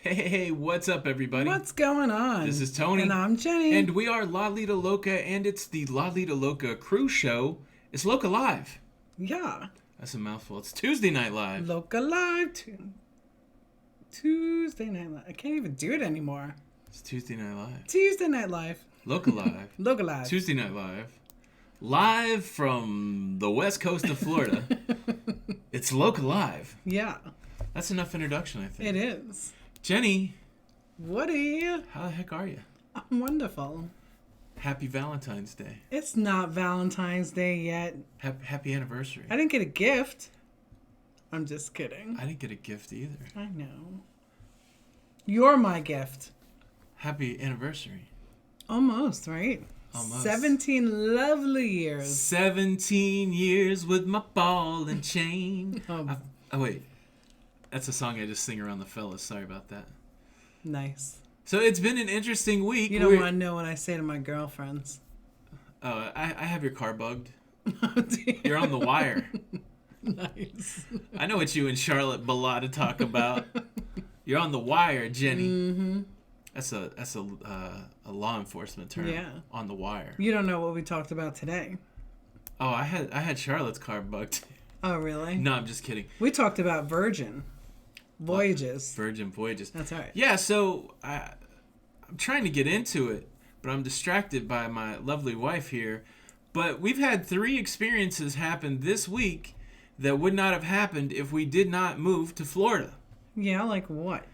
Hey, what's up, everybody? What's going on? This is Tony. And I'm Jenny. And we are Lido Loca, and it's the Lido Loca cruise show. It's Loca Live. Yeah. That's a mouthful. It's Tuesday Night Live. Loca Live. Tuesday Night Live. I can't even do it anymore. It's Tuesday Night Live. Tuesday Night Live. Loca Live. Loca Live. Tuesday Night Live. Live from the west coast of Florida. It's Loca Live. Yeah. That's enough introduction, I think. It is. Jenny. Woody. How the heck are you? I'm wonderful. Happy Valentine's Day. It's not Valentine's Day yet. Happy anniversary. I didn't get a gift. I'm just kidding. I didn't get a gift either. I know. You're my gift. Happy anniversary. Almost, right? Almost. 17 lovely years. 17 years with my ball and chain. Oh, Wait. That's a song I just sing around the fellas. Sorry about that. nice. So it's been an interesting week. You don't want to know what I say to my girlfriends. Oh, I have your car bugged. Oh, dear. You're on the wire. Nice. I know what you and Charlotte Bellata talk about. You're on the wire, Jenny. Mm-hmm. That's a law enforcement term. Yeah. On the wire. You don't know what we talked about today. Oh, I had Charlotte's car bugged. Oh, really? No, I'm just kidding. We talked about Virgin Voyages. Virgin Voyages. That's right. Yeah, so I'm trying to get into it, but I'm distracted by my lovely wife here. But we've had 3 experiences happen this week that would not have happened if we did not move to Florida. Yeah, like what?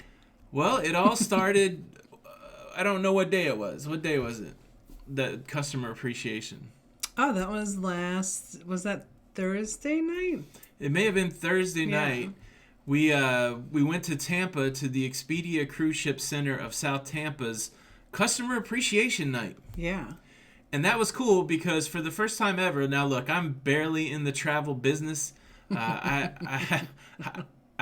Well, it all started, I don't know what day it was. What day was it? The customer appreciation. Oh, that was was that Thursday night? It may have been Thursday Yeah. night. We went to Tampa to the Expedia Cruise Ship Center of South Tampa's Customer Appreciation Night. Yeah. And that was cool because for the first time ever, now look, I'm barely in the travel business. I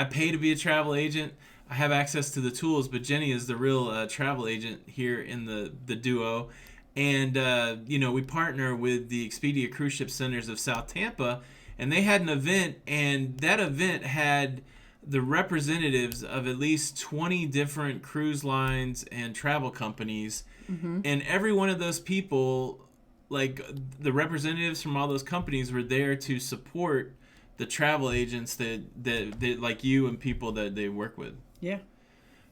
pay to be a travel agent. I have access to the tools, but Jenny is the real travel agent here in the duo. And, we partner with the Expedia Cruise Ship Centers of South Tampa, and they had an event, and that event had the representatives of at least 20 different cruise lines and travel companies. Mm-hmm. And every one of those people, like the representatives from all those companies, were there to support the travel agents that like you and people that they work with. Yeah.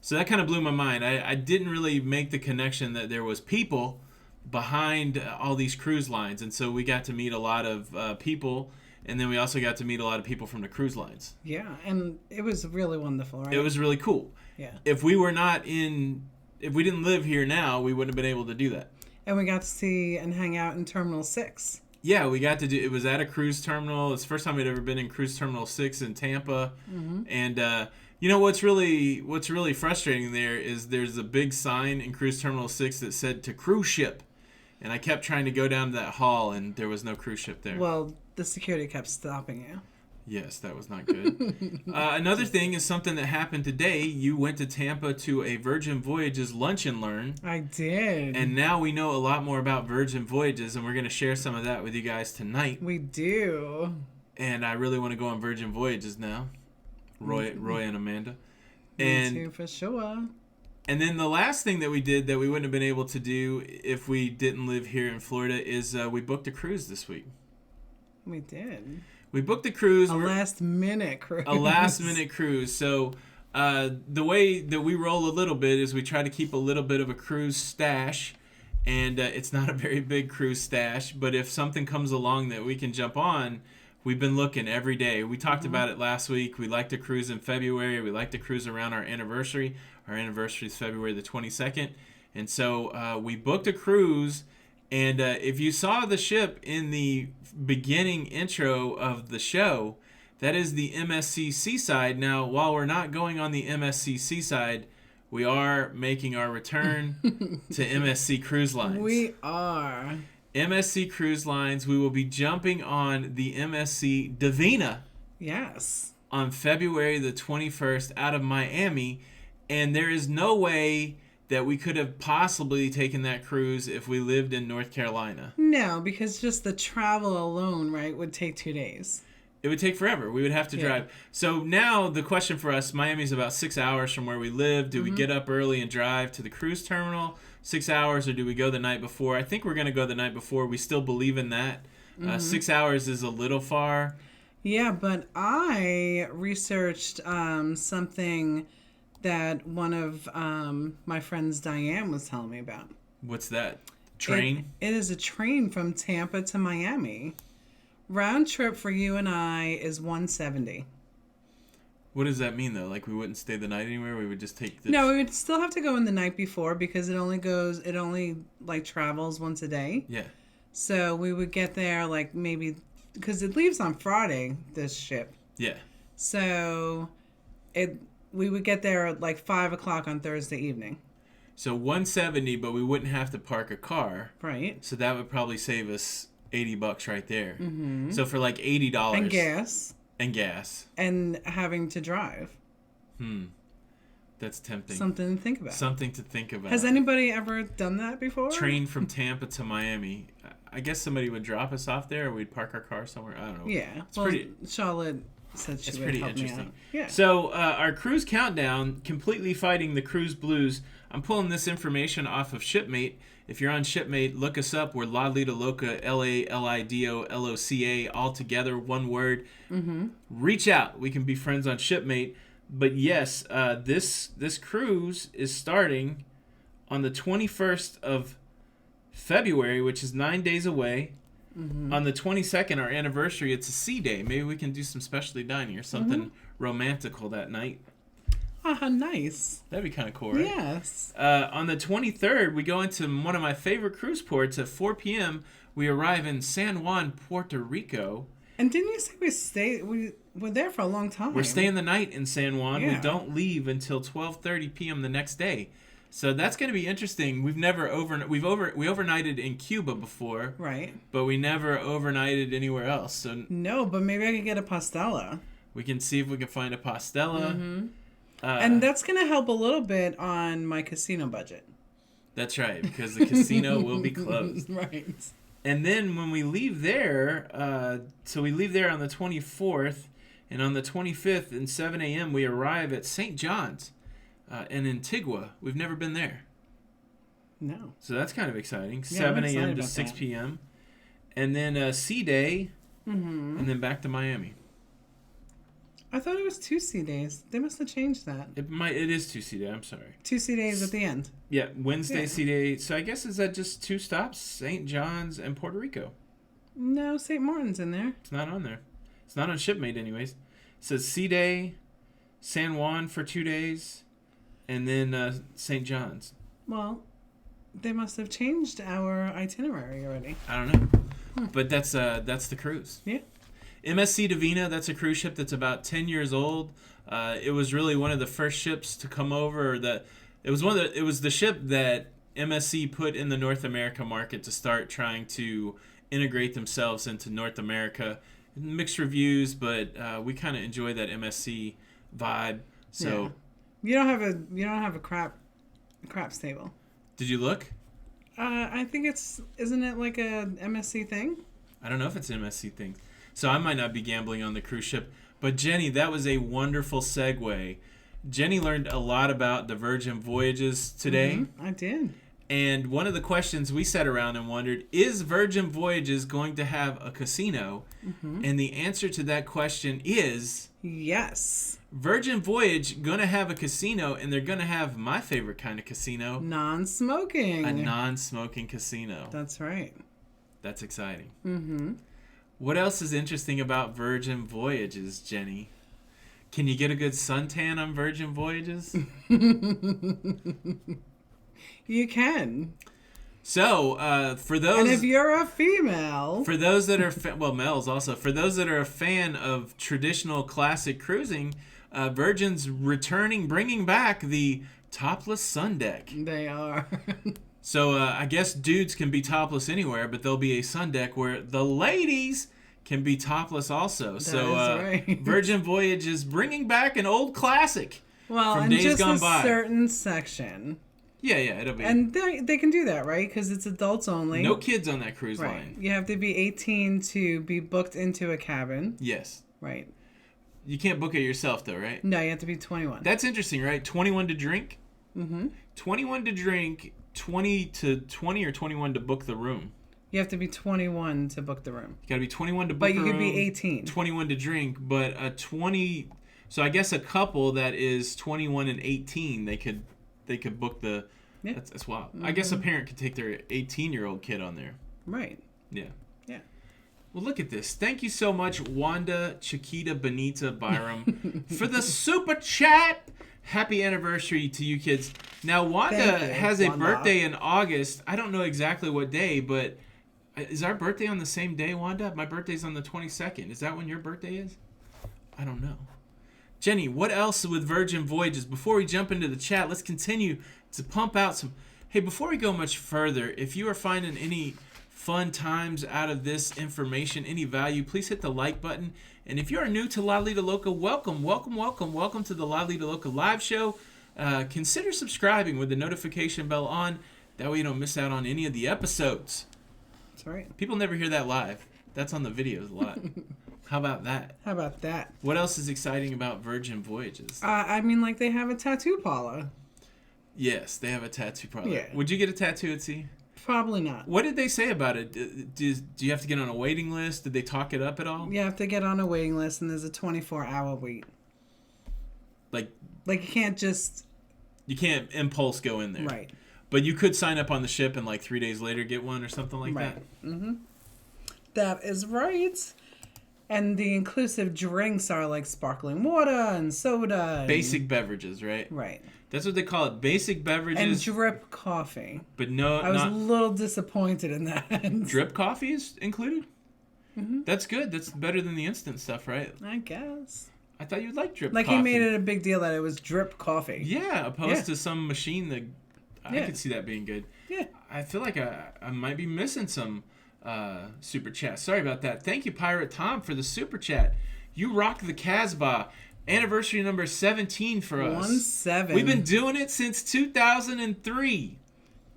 So that kind of blew my mind. I didn't really make the connection that there was people behind all these cruise lines, and so we got to meet a lot of people, and then we also got to meet a lot of people from the cruise lines. Yeah, and it was really wonderful, right? It was really cool. Yeah. If we didn't live here now, we wouldn't have been able to do that. And we got to see and hang out in Terminal 6. Yeah, we got to do. It was at a cruise terminal. It's the first time we'd ever been in Cruise Terminal 6 in Tampa. Mm-hmm. And what's really frustrating there is there's a big sign in Cruise Terminal 6 that said to cruise ship, and I kept trying to go down to that hall, and there was no cruise ship there. Well, the security kept stopping you. Yes, that was not good. Another thing is something that happened today. You went to Tampa to a Virgin Voyages Lunch and Learn. I did. And now we know a lot more about Virgin Voyages, and we're going to share some of that with you guys tonight. We do. And I really want to go on Virgin Voyages now. Roy and Amanda. Me too, for sure. And then the last thing that we did that we wouldn't have been able to do if we didn't live here in Florida is we booked a cruise this week. We did. We booked a cruise. A last-minute cruise. A last-minute cruise. So the way that we roll a little bit is we try to keep a little bit of a cruise stash. And it's not a very big cruise stash. But if something comes along that we can jump on, we've been looking every day. We talked about it last week. We like to cruise in February. We like to cruise around our anniversary. Our anniversary is February the 22nd. And so we booked a cruise. And if you saw the ship in the beginning intro of the show, that is the MSC Seaside. Now, while we're not going on the MSC Seaside, we are making our return to MSC Cruise Lines. We are. MSC Cruise Lines, we will be jumping on the MSC Divina. Yes. On February the 21st out of Miami. And there is no way that we could have possibly taken that cruise if we lived in North Carolina. No, because just the travel alone, right, would take 2 days. It would take forever. We would have to Yeah. drive. So now the question for us, Miami's about 6 hours from where we live. Do we get up early and drive to the cruise terminal 6 hours, or do we go the night before? I think we're going to go the night before. We still believe in that. 6 hours is a little far. Yeah, but I researched something that one of my friends, Diane, was telling me about. What's that? Train? It is a train from Tampa to Miami. Round trip for you and I is $170. What does that mean, though? Like, we wouldn't stay the night anywhere? We would just take the... No, we would still have to go in the night before because it only like travels once a day. Yeah. So we would get there like maybe, because it leaves on Friday, this ship. Yeah. So we would get there at like 5 o'clock on Thursday evening. So $170, but we wouldn't have to park a car. Right. So that would probably save us $80 right there. Mm-hmm. So for like $80. And gas. And gas. And having to drive. That's tempting. Something to think about. Something to think about. Has anybody ever done that before? Train from Tampa to Miami. I guess somebody would drop us off there, or we'd park our car somewhere. I don't know. Yeah. It's pretty... Charlotte said she It's would pretty help me interesting. out. Yeah. So our cruise countdown, completely fighting the cruise blues. I'm pulling this information off of Shipmate. If you're on Shipmate, look us up. We're Lido Loca, Lido Loca, all together, one word. Mm-hmm. Reach out. We can be friends on Shipmate. But yes, this cruise is starting on the 21st of February, which is 9 days away. Mm-hmm. On the 22nd, our anniversary, it's a sea day. Maybe we can do some specialty dining or something romantical that night. Nice. That'd be kind of cool, right? Yes. On the 23rd, we go into one of my favorite cruise ports. At 4 p.m., we arrive in San Juan, Puerto Rico. And didn't you say we were there for a long time? We're staying the night in San Juan. Yeah. We don't leave until 12:30 p.m. the next day. So that's going to be interesting. We overnighted in Cuba before. Right. But we never overnighted anywhere else. So no, but maybe I could get a pastella. We can see if we can find a pastella. Mm-hmm. And that's going to help a little bit on my casino budget. That's right, because the casino will be closed. Right. And then when we leave there, so we leave there on the 24th, and on the 25th at 7 a.m. we arrive at St. John's in Antigua. We've never been there. No. So that's kind of exciting. Yeah, 7 I'm a.m. excited to about 6 that. p.m. And then sea day, Mm-hmm. and then back to Miami. I thought it was 2 sea days. They must have changed that. It is 2 sea day, I'm sorry. 2 sea days at the end. Yeah, Wednesday Yeah. sea day. So I guess is that just 2 stops? St. John's and Puerto Rico. No, St. Martin's in there. It's not on there. It's not on Shipmate anyways. It says sea day, San Juan for 2 days, and then St. John's. Well, they must have changed our itinerary already. I don't know. But that's the cruise. Yeah. MSC Divina, that's a cruise ship that's about 10 years old. It was really one of the first ships to come over. It was the ship that MSC put in the North America market to start trying to integrate themselves into North America. Mixed reviews, but we kind of enjoy that MSC vibe. So yeah. You don't have a crap stable. Did you look? I think isn't it like a MSC thing? I don't know if it's an MSC thing. So I might not be gambling on the cruise ship. But Jenny, that was a wonderful segue. Jenny learned a lot about the Virgin Voyages today. Mm-hmm, I did. And one of the questions we sat around and wondered, is Virgin Voyages going to have a casino? Mm-hmm. And the answer to that question is... yes. Virgin Voyage going to have a casino, and they're going to have my favorite kind of casino. Non-smoking. A non-smoking casino. That's right. That's exciting. Mm-hmm. What else is interesting about Virgin Voyages, Jenny? Can you get a good suntan on Virgin Voyages? You can. So, for those... And if you're a female... For those that are... well, males also. For those that are a fan of traditional classic cruising, Virgin's bringing back the topless sun deck. They are. So, I guess dudes can be topless anywhere, but there'll be a sun deck where the ladies can be topless also. That So, is right. Virgin Voyage is bringing back an old classic. Well, from and days just gone a by. certain section. Yeah, it'll be. And they can do that, right? Because it's adults only. No kids on that cruise Right. line. You have to be 18 to be booked into a cabin. Yes. Right. You can't book it yourself, though, right? No, you have to be 21. That's interesting, right? 21 to drink? Mm-hmm. 21 to drink, 20 or 21 to book the room. You have to be 21 to book the room. You got to be 21 to book But the room. you could be 18. 21 to drink, but a 20... So I guess a couple that is 21 and 18, they could book the... Yeah. That's wild. Mm-hmm. I guess a parent could take their 18-year-old kid on there. Right. Yeah. Yeah. Well, look at this. Thank you so much, Wanda Chiquita Benita Byram, for the super chat. Happy anniversary to you kids. Now, Wanda has a birthday in August. I don't know exactly what day, but is our birthday on the same day, Wanda? My birthday's on the 22nd. Is that when your birthday is? I don't know. Jenny, what else with Virgin Voyages? Before we jump into the chat, let's continue to pump out some... Hey, before we go much further, if you are finding any fun times out of this information, any value, please hit the like button. And if you are new to Lido Loca, welcome to the Lido Loca live show. Consider subscribing with the notification bell on. That way you don't miss out on any of the episodes. That's right. People never hear that live. That's on the videos a lot. How about that? How about that? What else is exciting about Virgin Voyages? I mean, like, they have a tattoo parlor. Yes, they have a tattoo parlor. Yeah. Would you get a tattoo at sea? Probably not. What did they say about it? Do you have to get on a waiting list? Did they talk it up at all? You have to get on a waiting list, and there's a 24-hour wait. Like you can't just... You can't impulse go in there. Right. But you could sign up on the ship and like 3 days later get one or something like that. Mm-hmm. That is right. And the inclusive drinks are like sparkling water and soda. Basic beverages, right? Right. That's what they call it. Basic beverages. And drip coffee. But no, I was a little disappointed in that. Drip coffee is included? Mm-hmm. That's good. That's better than the instant stuff, right? I guess. I thought you'd like drip coffee. Like he made it a big deal that it was drip coffee. Yeah, opposed to some machine that... I could see that being good. Yeah. I feel like I might be missing some super chat. Sorry about that. Thank you, Pirate Tom, for the super chat. You rock the Casbah. Anniversary number 17 for us. 17. We've been doing it since 2003.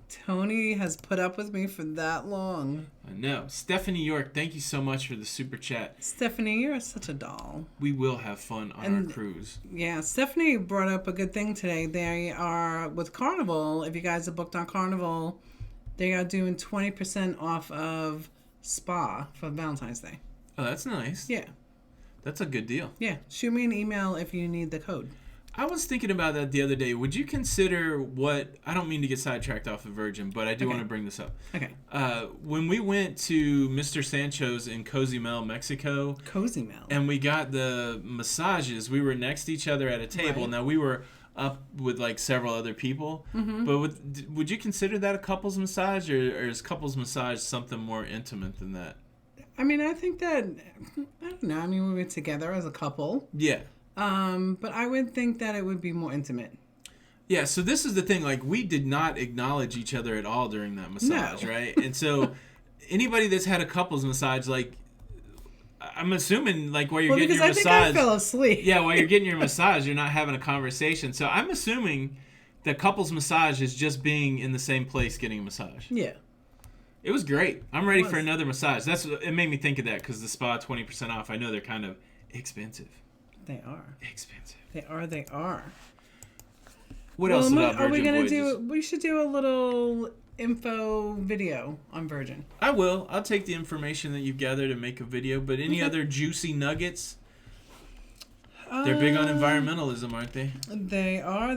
Tony has put up with me for that long. I know. Stephanie York, thank you so much for the super chat. Stephanie, you're such a doll. We will have fun on our cruise. Yeah, Stephanie brought up a good thing today. They are, with Carnival, if you guys are booked on Carnival, they are doing 20% off of spa for Valentine's Day. Oh, that's nice. Yeah. That's a good deal. Yeah. Shoot me an email if you need the code. I was thinking about that the other day. Would you consider what... I don't mean to get sidetracked off of Virgin, but I do want to bring this up. Okay. When we went to Mr. Sancho's in Cozumel, Mexico... Cozumel. And we got the massages, we were next to each other at a table. Right. Now, we were up with like several other people. Mm-hmm. But would you consider that a couples massage? Or is couples massage something more intimate than that? I mean, I think that... I don't know. I mean, we were together as a couple. Yeah. But I would think that it would be more intimate. Yeah, so this is the thing. Like, we did not acknowledge each other at all during that massage, right? And so, anybody that's had a couples massage, like, I'm assuming, like, while you're getting your massage... I think I fell asleep. Yeah, while you're getting your massage, you're not having a conversation. So, I'm assuming that couples massage is just being in the same place getting a massage. Yeah. It was great. I'm ready for another massage. It made me think of that, because the spa 20% off, I know they're kind of expensive. They are. Expensive. They are. What else about Virgin Voyages? We should do a little info video on Virgin. I will. I'll take the information that you've gathered and make a video. But any other juicy nuggets? They're big on environmentalism, aren't they? They are.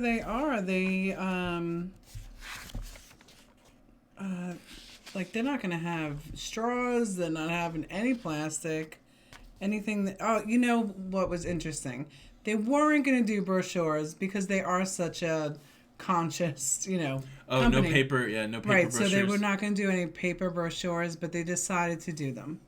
Like, they're not going to have straws. They're not having any plastic. Anything that... Oh, you know what was interesting? They weren't going to do brochures because they are such a conscious, company. No paper brochures. Right, so they were not going to do any paper brochures, but they decided to do them.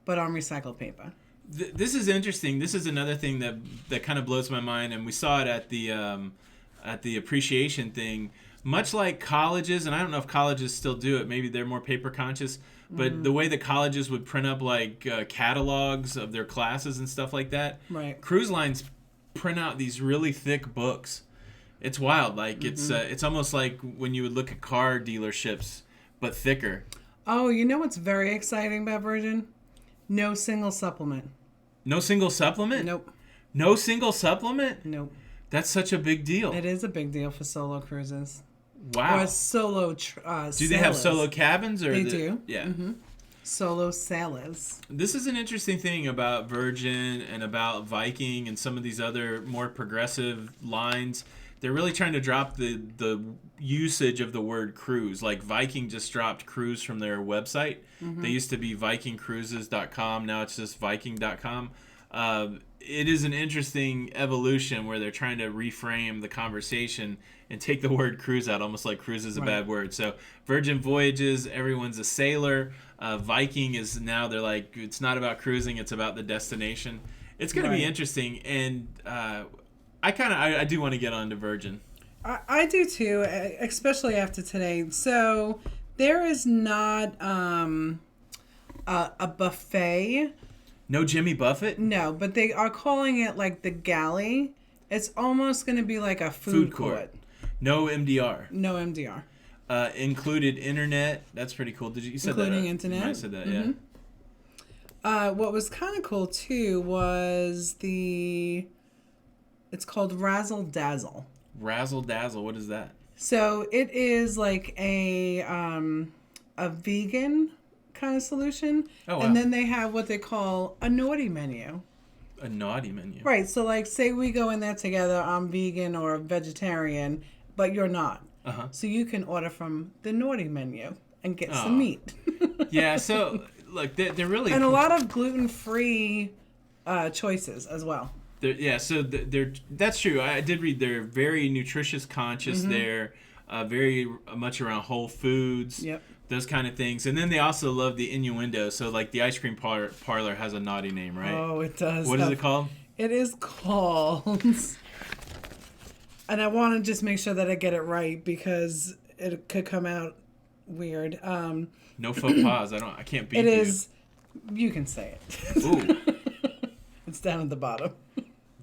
But on recycled paper. This is interesting. This is another thing that kind of blows my mind, and we saw it at the appreciation thing. Much like colleges, and I don't know if colleges still do it. Maybe they're more paper conscious. But the way the colleges would print up like catalogs of their classes and stuff like that, right? Cruise lines print out these really thick books. It's wild. Like it's almost like when you would look at car dealerships, but thicker. Oh, you know what's very exciting about Virgin? No single supplement. No single supplement? Nope. No single supplement? Nope. That's such a big deal. It is a big deal for solo cruises. Wow. Or solo do they have solo cabins? Or They do. Yeah. Mm-hmm. Solo sailors. This is an interesting thing about Virgin and about Viking and some of these other more progressive lines. They're really trying to drop the usage of the word cruise. Like Viking just dropped cruise from their website. Mm-hmm. They used to be vikingcruises.com. Now it's just viking.com. It is an interesting evolution where they're trying to reframe the conversation and take the word cruise out, almost like cruise is a bad word. So Virgin Voyages, everyone's a sailor. Viking is now, they're like, it's not about cruising, it's about the destination. It's going to be interesting, and I do want to get on to Virgin. I do too, especially after today. So there is not a buffet. No Jimmy Buffett? No, but they are calling it like the galley. It's almost going to be like a food court. No MDR. No MDR. Included internet. That's pretty cool. You said including that? Internet. I said that, yeah. What was kind of cool too was it's called Razzle Dazzle. Razzle Dazzle. What is that? So it is like a vegan kind of solution. Oh, wow. And then they have what they call a naughty menu. A naughty menu. Right. So like say we go in there together, I'm vegan or vegetarian, but you're not. Uh-huh. So you can order from the naughty menu and get some meat. Yeah, so look, they're really and a lot of gluten-free choices as well. That's true. I did read they're very nutritious conscious. Mm-hmm. They're very much around whole foods. Yep. Those kind of things. And then they also love the innuendo. So like the ice cream parlor has a naughty name, right? Oh, it does. What is it called? It is called... And I want to just make sure that I get it right because it could come out weird. No faux pas. I can't beat it you. It is. You can say it. Ooh. It's down at the bottom.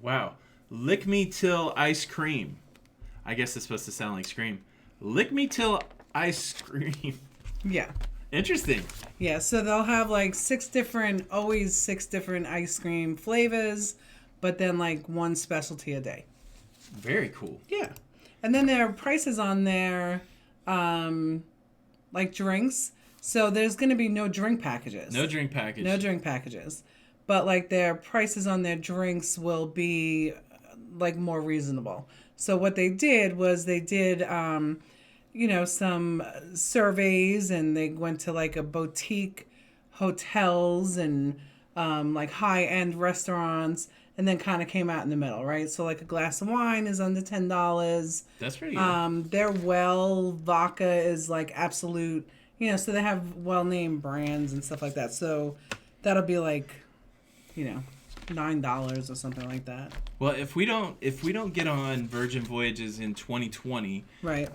Wow. Lick me till ice cream. I guess it's supposed to sound like scream. Lick me till ice cream. Yeah. Interesting. Yeah. So they'll have like 6 different ice cream flavors, but then like one specialty a day. Very cool. Yeah. And then there are prices on there, like drinks. So there's going to be no drink packages. No drink package. No drink packages. But like their prices on their drinks will be like more reasonable. So what they did was they did, some surveys, and they went to like a boutique hotels and like high-end restaurants, and then kind of came out in the middle, right? So like a glass of wine is under $10. That's pretty good. Their vodka is like absolute, so they have well-named brands and stuff like that. So that'll be like, $9 or something like that. Well, if we don't get on Virgin Voyages in 2020, right?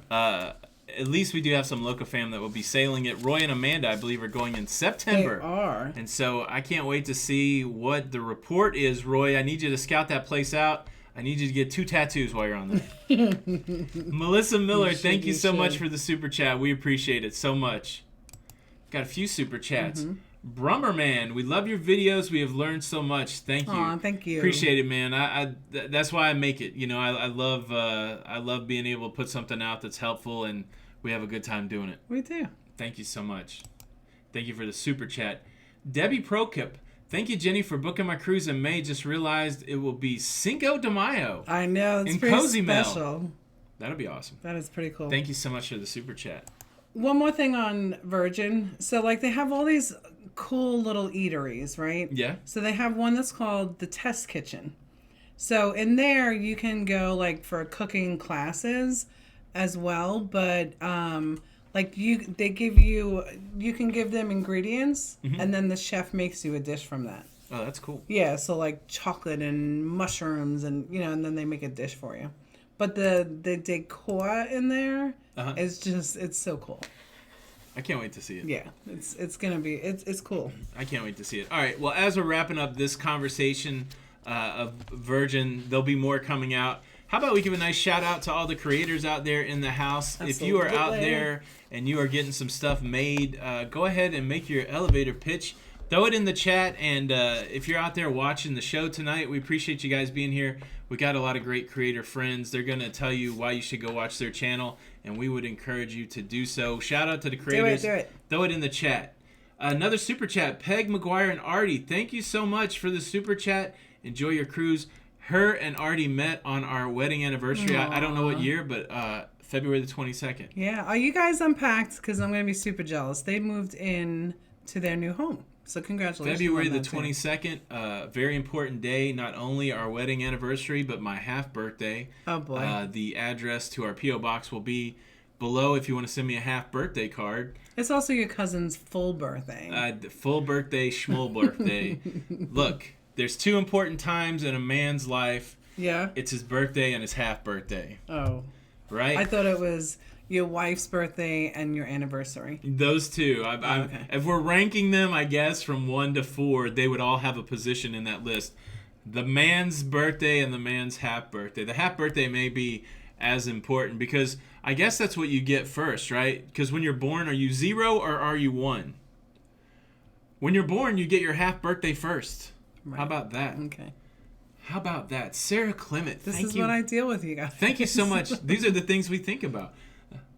At least we do have some locafam that will be sailing it. Roy and Amanda, I believe, are going in September. They are. And so I can't wait to see what the report is, Roy. I need you to scout that place out. I need you to get 2 tattoos while you're on there. Melissa Miller, thank you so much for the super chat. We appreciate it so much. Got a few super chats. Mm-hmm. Brummerman, we love your videos. We have learned so much. Thank you. Aw, thank you. Appreciate it, man. That's why I make it. I love being able to put something out that's helpful, and we have a good time doing it. We do. Thank you so much. Thank you for the super chat. Debbie Prokip, thank you, Jenny, for booking my cruise in May. Just realized it will be Cinco de Mayo. I know. It's pretty special. That'll be awesome. That is pretty cool. Thank you so much for the super chat. One more thing on Virgin. So, like, they have all these cool little eateries, right? Yeah. So they have one that's called the Test Kitchen. So in there you can go like for cooking classes as well, but you can give them ingredients, mm-hmm. and then the chef makes you a dish from that. Oh, that's cool. Yeah, so like chocolate and mushrooms and and then they make a dish for you. But the decor in there is just, it's so cool. I can't wait to see it. Yeah, it's gonna be it's cool. I can't wait to see it. All right, well, as we're wrapping up this conversation of Virgin, there'll be more coming out. How about we give a nice shout out to all the creators out there in the house? Absolutely. If you are out there and you are getting some stuff made, go ahead and make your elevator pitch throw it in the chat. And if you're out there watching the show tonight, we appreciate you guys being here. We got a lot of great creator friends. They're going to tell you why you should go watch their channel, and we would encourage you to do so. Shout out to the creators. Do it. Throw it in the chat. Another super chat. Peg McGuire and Artie, thank you so much for the super chat. Enjoy your cruise. Her and Artie met on our wedding anniversary. I don't know what year, but February the 22nd. Yeah. Are you guys unpacked? Because I'm going to be super jealous. They moved in to their new home. So congratulations. February the 22nd, very important day. Not only our wedding anniversary, but my half birthday. Oh, boy. The address to our P.O. box will be below if you want to send me a half birthday card. It's also your cousin's full birthday. Full birthday, schmoll birthday. Look, there's two important times in a man's life. Yeah. It's his birthday and his half birthday. Oh. Right? I thought it was your wife's birthday and your anniversary. Those two. Okay. If we're ranking them, I guess, from 1 to 4, they would all have a position in that list. The man's birthday and the man's half birthday. The half birthday may be as important because I guess that's what you get first, right? Because when you're born, are you 0 or are you 1? When you're born, you get your half birthday first. Right. How about that? Okay. How about that? Sarah Clement, This is what I deal with, you guys. Thank you so much. These are the things we think about.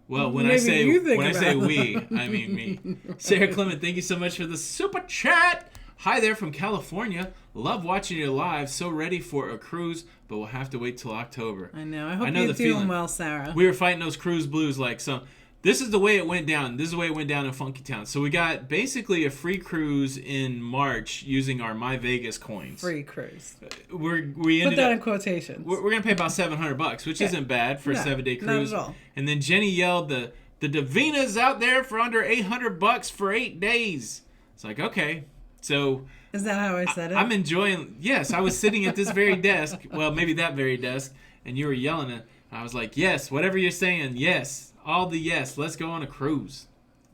Well, when Maybe I say we, I mean me. Sarah Clement, thank you so much for the super chat. Hi there from California. Love watching you live. So ready for a cruise, but we'll have to wait till October. I know. I hope you're doing well, Sarah. We were fighting those cruise blues like some. This is the way it went down. This is the way it went down in Funky Town. So we got basically a free cruise in March using our My Vegas coins. Free cruise. We ended Put that up, in quotations. We're gonna pay about $700, which isn't bad for a 7-day cruise. Not at all. And then Jenny yelled, "The Davina's out there for under $800 for 8 days." It's like, okay, so. Is that how I said it? I'm enjoying. Yes, I was sitting at this very desk. Well, maybe that very desk, and you were yelling it. I was like, yes, whatever you're saying, yes. All the yes. Let's go on a cruise.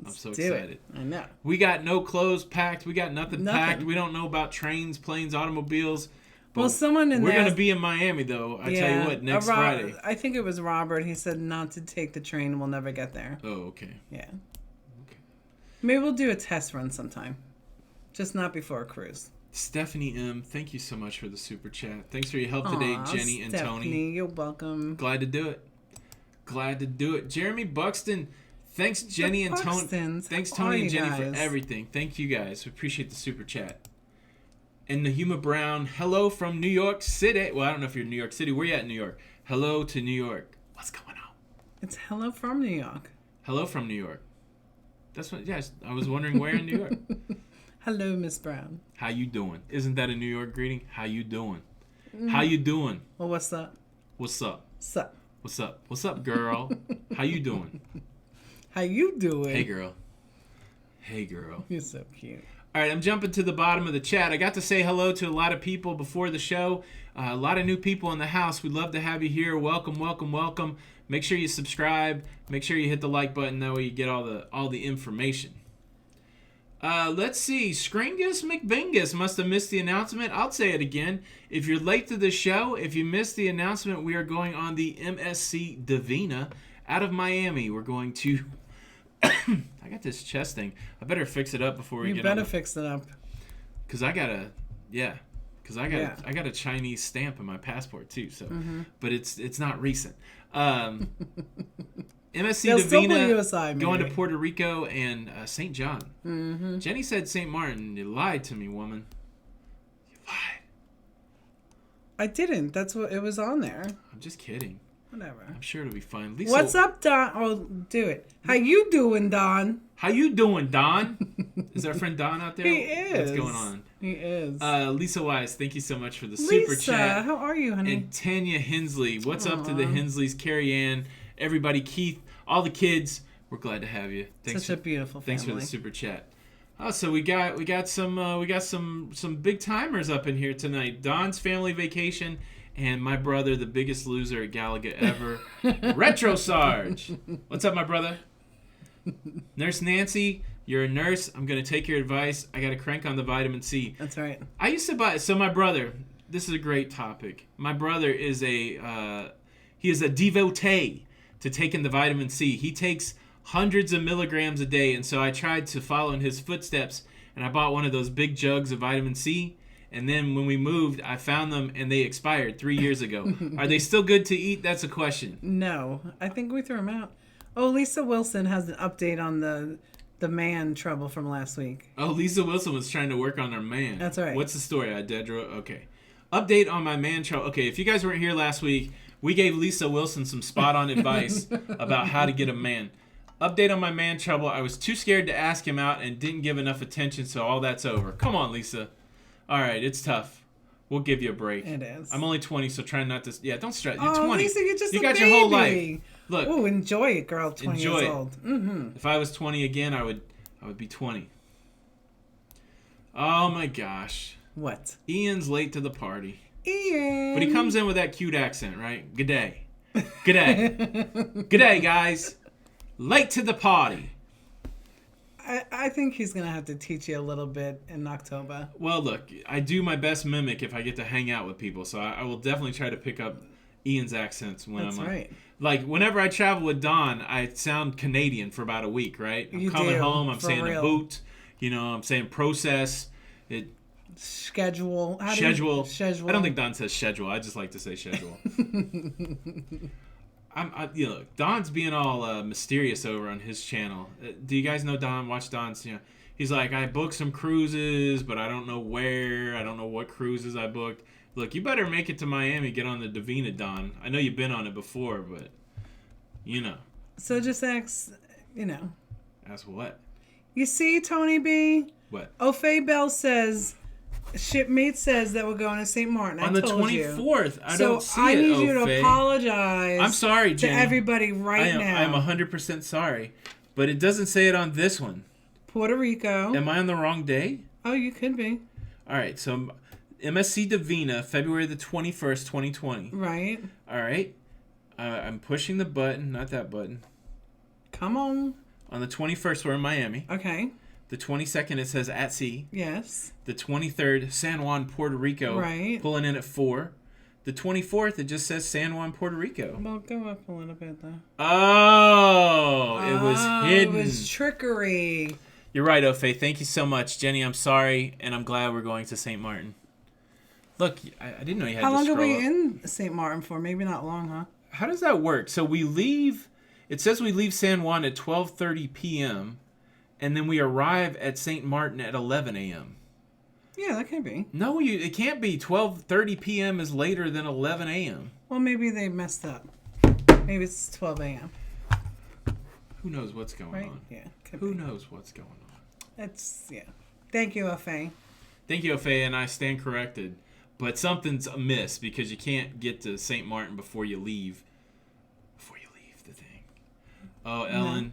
I'm so excited. I know. We got no clothes packed. We got nothing packed. We don't know about trains, planes, automobiles. Well, someone in we're there... going to be in Miami, though. I tell you what, next Friday. I think it was Robert. He said not to take the train. We'll never get there. Oh, okay. Yeah. Okay. Maybe we'll do a test run sometime. Just not before a cruise. Stephanie M., thank you so much for the super chat. Thanks for your help today, Jenny and Stephanie, Tony. You're welcome. Glad to do it. Glad to do it. Jeremy Buxton, thanks Jenny and Tony. Thanks Tony and Jenny for everything. Thank you guys. We appreciate the super chat. And Nahuma Brown, hello from New York City. Well, I don't know if you're in New York City. Where you at in New York? Hello to New York. What's going on? It's hello from New York. Hello from New York. That's what. Yes, I was wondering where in New York. Hello, Miss Brown. How you doing? Isn't that a New York greeting? How you doing? How you doing? Well, what's up? What's up? Sup? What's up? What's up, girl? How you doing? How you doing? Hey, girl. Hey, girl. You're so cute. All right, I'm jumping to the bottom of the chat. I got to say hello to a lot of people before the show. A lot of new people in the house. We'd love to have you here. Welcome, welcome, welcome. Make sure you subscribe. Make sure you hit the like button. That way you get all the information. Let's see. Scringus McBingus must have missed the announcement. I'll say it again. If you're late to the show, if you missed the announcement, we are going on the MSC Divina out of Miami. We're going to... I got this chest thing. I better fix it up before we get on. You better fix it up. Because I got a... Yeah. Because I got a Chinese stamp in my passport, too. So, But it's not recent. MSC Divina going to Puerto Rico and St. John. Mm-hmm. Jenny said St. Martin. You lied to me, woman. You lied. I didn't. That's what it was on there. I'm just kidding. Whatever. I'm sure it'll be fine. Lisa, what's up, Don? Oh, do it. How you doing, Don? How you doing, Don? Is our friend Don out there? He is. What's going on? He is. Lisa Wise, thank you so much for the super chat. Lisa, how are you, honey? And Tanya Hensley. What's up to the Hensleys? Carrie Ann, everybody, Keith, all the kids. We're glad to have you. Thanks Such a beautiful family. Thanks for the super chat. Oh, so we got some big timers up in here tonight. Don's family vacation and my brother, the biggest loser at Galaga ever, Retro Sarge. What's up, my brother? Nurse Nancy, you're a nurse. I'm gonna take your advice. I gotta crank on the vitamin C. That's right. I used to buy. So my brother. This is a great topic. My brother is a devotee to taking the vitamin C. He takes hundreds of milligrams a day, and so I tried to follow in his footsteps, and I bought one of those big jugs of vitamin C. And then when we moved, I found them, and they expired 3 years ago. Are they still good to eat? That's a question. No, I think we threw them out. Oh, Lisa Wilson has an update on the man trouble from last week. Oh, Lisa Wilson was trying to work on her man. That's right. What's the story, Dedra? Okay. Update on my man trouble. Okay, if you guys weren't here last week, we gave Lisa Wilson some spot-on advice about how to get a man. Update on my man trouble. I was too scared to ask him out and didn't give enough attention, so all that's over. Come on, Lisa. All right, it's tough. We'll give you a break. It is. I'm only 20, so try not to... Yeah, don't stress. You're Oh, 20. Lisa, you're just you a got baby. your whole life. Look. Oh, enjoy it, girl. 20 enjoy years it. old. Mm-hmm. If I was 20 again, I would be 20. Oh, my gosh. What? Ian's late to the party. Ian. But he comes in with that cute accent, right? Good day. Good day. Good day, guys. Late to the party. I think he's going to have to teach you a little bit in October. Well, look, I do my best mimic if I get to hang out with people, so I will definitely try to pick up Ian's accents when That's I'm right. Like, whenever I travel with Don, I sound Canadian for about a week, right? I'm You coming do, home, I'm for saying real. a boot, I'm saying process, Schedule. schedule. Schedule. I don't think Don says schedule. I just like to say schedule. Don's being all mysterious over on his channel. Do you guys know Don? Watch Don's. He's like, I booked some cruises, but I don't know where. I don't know what cruises I booked. Look, you better make it to Miami. Get on the Divina, Don. I know you've been on it before, but So just ask, Ask what? You see, Tony B? What? Ofe Bell says, shipmate says that we're going to St. Martin. On the 24th. I don't see it, I need you to Ofe. apologize. I'm sorry, Jenny. to everybody right now. I am 100% sorry, but it doesn't say it on this one. Puerto Rico. Am I on the wrong day? Oh, you could be. All right, so MSC Divina, February the 21st, 2020. Right. All right. I'm pushing the button, not that button. Come on. On the 21st, we're in Miami. Okay. The 22nd, it says at sea. Yes. The 23rd, San Juan, Puerto Rico. Right. Pulling in at 4. The 24th, it just says San Juan, Puerto Rico. Well, go up a little bit, though. Oh, it was hidden. It was trickery. You're right, Ofe. Thank you so much. Jenny, I'm sorry, and I'm glad we're going to St. Martin. Look, I didn't know you had How to long are scroll we up. in St. Martin for? Maybe not long, huh? How does that work? So we leave, it says we leave San Juan at 12:30 p.m., and then we arrive at St. Martin at 11 a.m. Yeah, that can be. No, it can't be. 12:30 p.m. is later than 11 a.m. Well, maybe they messed up. Maybe it's 12 a.m. Who knows what's going Right? on? Yeah. Who knows what's going on? Yeah. Thank you, Ofe. Thank you, Ofe, and I stand corrected. But something's amiss because you can't get to St. Martin before you leave. Before you leave the thing. Oh, Ellen. No.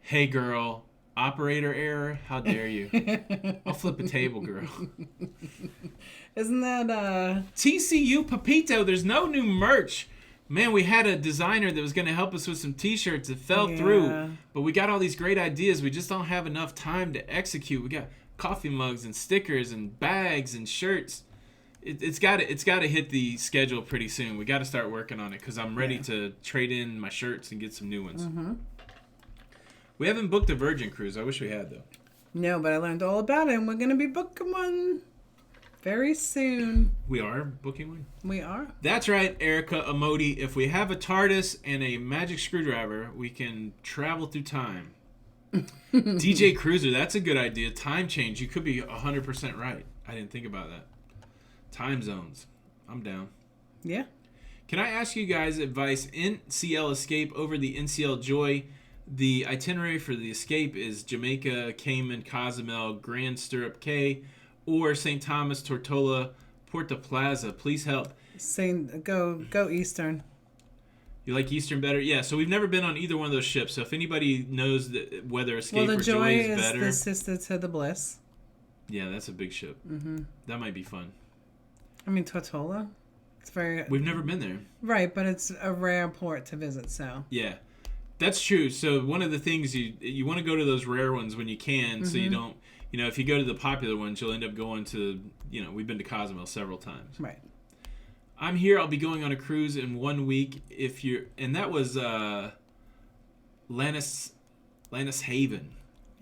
Hey, girl. Operator error? How dare you? I'll flip a table, girl. Isn't that, TCU Pepito, there's no new merch. Man, we had a designer that was going to help us with some t-shirts. It fell through. But we got all these great ideas. We just don't have enough time to execute. We got coffee mugs and stickers and bags and shirts. It's got to hit the schedule pretty soon. We got to start working on it because I'm ready to trade in my shirts and get some new ones. Mm-hmm. We haven't booked a Virgin cruise. I wish we had, though. No, but I learned all about it, and we're going to be booking one very soon. We are booking one? We are. That's right, Erica Amodi. If we have a TARDIS and a magic screwdriver, we can travel through time. DJ Cruiser, that's a good idea. Time change. You could be 100% right. I didn't think about that. Time zones. I'm down. Yeah. Can I ask you guys advice? NCL Escape over the NCL Joy. The itinerary for the Escape is Jamaica, Cayman, Cozumel, Grand Stirrup Cay, or St. Thomas, Tortola, Puerto Plaza. Please help. Go Eastern. You like Eastern better? Yeah, so we've never been on either one of those ships. So if anybody knows whether Escape or Joy is better. Well, the Joy is the sister to the Bliss. Yeah, that's a big ship. Mm-hmm. That might be fun. I mean, Tortola. It's very. We've never been there. Right, but it's a rare port to visit, so. Yeah, that's true. So one of the things you want to go to those rare ones when you can, so you don't. If you go to the popular ones, you'll end up going to. We've been to Cozumel several times. Right. I'm here. I'll be going on a cruise in 1 week. And that was Lannis Haven.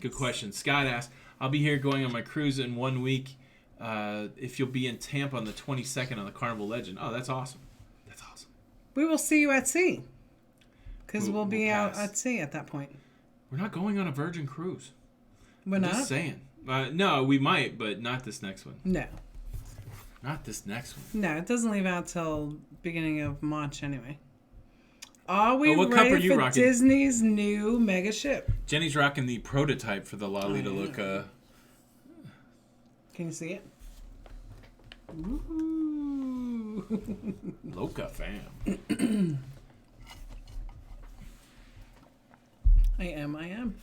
Good question. Scott asked, I'll be here going on my cruise in 1 week. If you'll be in Tampa on the 22nd on the Carnival Legend. Oh, that's awesome. That's awesome. We will see you at sea. Because we'll be out pass. at sea at that point. We're not going on a Virgin cruise. We're not? Just saying. No, we might, but not this next one. No. Not this next one. No, it doesn't leave out till beginning of March anyway. Are we what cup are ready you for rocking? Disney's new mega ship? Jenny's rocking the prototype for the Lido Loca. Can you see it? Ooh. Locafam. I am. Man,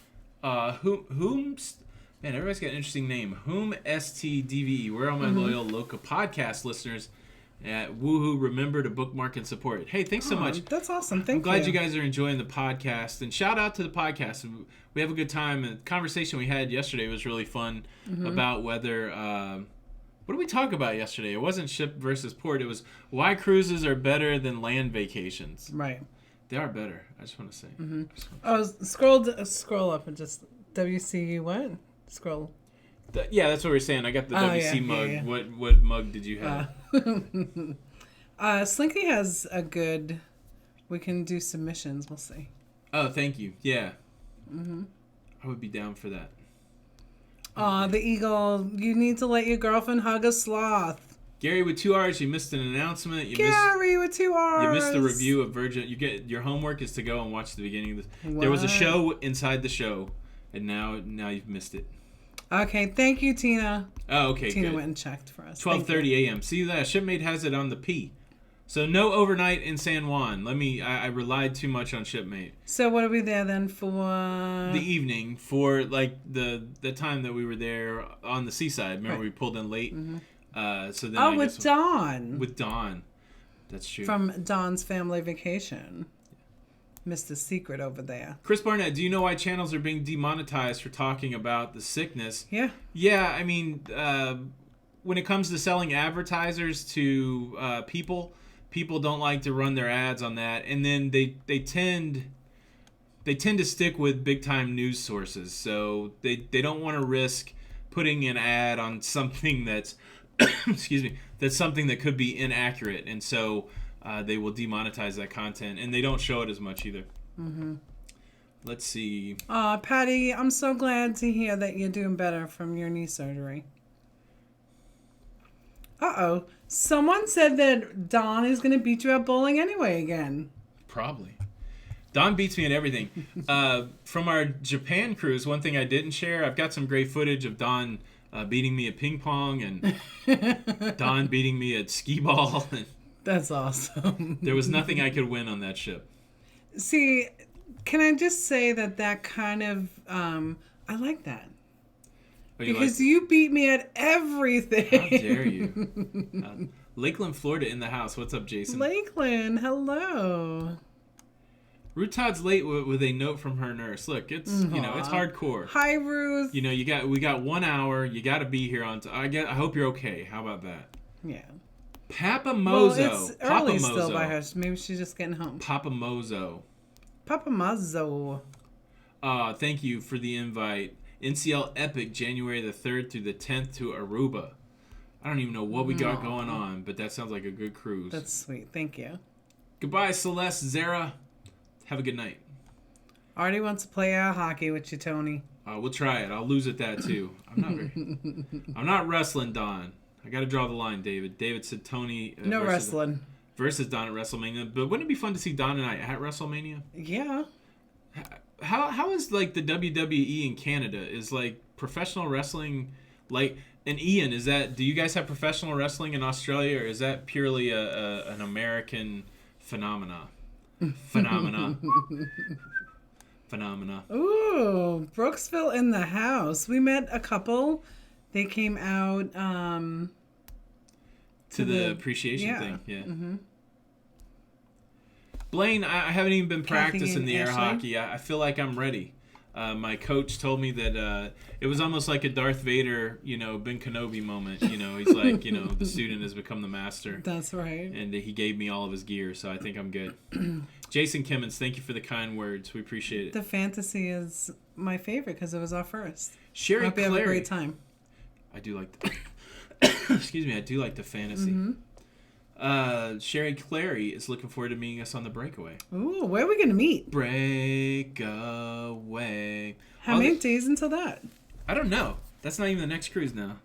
everybody's got an interesting name. Whom STDVE. We're all my loyal Loca podcast listeners at Woohoo. Remember to bookmark and support it. Hey, thanks so much. That's awesome. Thank you. I'm glad you guys are enjoying the podcast. And shout out to the podcast. We have a good time. The conversation we had yesterday was really fun about whether... what did we talk about yesterday? It wasn't ship versus port. It was why cruises are better than land vacations. Right. They are better. I just want to say. Oh, scroll up and just WC what? Scroll. Yeah, that's what we were saying. I got the WC mug. Yeah. What mug did you have? Slinky has a good... We can do submissions. We'll see. Oh, thank you. Yeah. I would be down for that. The eagle. You need to let your girlfriend hug a sloth. Gary with 2 R's, you missed an announcement. Gary with 2 R's. You missed the review of Virgin. Your homework is to go and watch the beginning of this. What? There was a show inside the show, and now you've missed it. Okay, thank you, Tina. Oh, okay, Tina good. went and checked for us. 12:30 a.m. See that Shipmate has it on the P. So no overnight in San Juan. I relied too much on Shipmate. So what are we there then for? The evening for like the time that we were there on the seaside. Remember we pulled in late. So then with Dawn. With Dawn, that's true. From Dawn's family vacation. Mr. Secret over there. Chris Barnett, do you know why channels are being demonetized for talking about the sickness? Yeah. Yeah, I mean, when it comes to selling advertisers to people don't like to run their ads on that, and then they tend to stick with big time news sources. So they don't want to risk putting an ad on something that's that's something that could be inaccurate, and so they will demonetize that content, and they don't show it as much either. Let's see. Patty, I'm so glad to hear that you're doing better from your knee surgery. Uh-oh. Someone said that Don is going to beat you at bowling anyway again. Probably. Don beats me at everything. From our Japan cruise, one thing I didn't share, I've got some great footage of Don beating me at ping pong and Don beating me at skee ball. That's awesome. There was nothing I could win on that ship. See, can I just say that kind of, I like that. Oh, because you beat me at everything. How dare you? Lakeland, Florida in the house. What's up, Jason? Lakeland, hello. Ruth Todd's late with a note from her nurse. Look, it's it's hardcore. Hi, Ruth. We got 1 hour. You got to be here on time. I hope you're okay. How about that? Yeah. Papa Mozo. Well, it's early still by her. Maybe she's just getting home. Papa Mozo. Papa Mozo. Thank you for the invite. NCL Epic, January the 3rd through the 10th to Aruba. I don't even know what we got going on, but that sounds like a good cruise. That's sweet. Thank you. Goodbye, Celeste, Zara. Have a good night. Artie wants to play hockey with you, Tony. We'll try it. I'll lose at that, too. I'm not wrestling, Don. I got to draw the line, David. David said Tony... no wrestling. Versus Don at WrestleMania. But wouldn't it be fun to see Don and I at WrestleMania? Yeah. How is like the WWE in Canada? Is like professional wrestling like and Ian, do you guys have professional wrestling in Australia, or is that purely an American phenomena? Phenomena. Ooh, Brooksville in the house. We met a couple. They came out to the appreciation thing. Yeah. Mm-hmm. Blaine, I haven't even been Kathy practicing the air Ashley? hockey. I feel like I'm ready. My coach told me that it was almost like a Darth Vader, Ben Kenobi moment. He's like, the student has become the master. That's right. And he gave me all of his gear, so I think I'm good. Jason Kimmons, thank you for the kind words. We appreciate it. The fantasy is my favorite because it was our first. Sherry Hope you Clary. have a great time. I do like excuse me, I do like the fantasy. Sherry Clary is looking forward to meeting us on the breakaway. Ooh, where are we going to meet? Breakaway. How many days until that? I don't know. That's not even the next cruise now.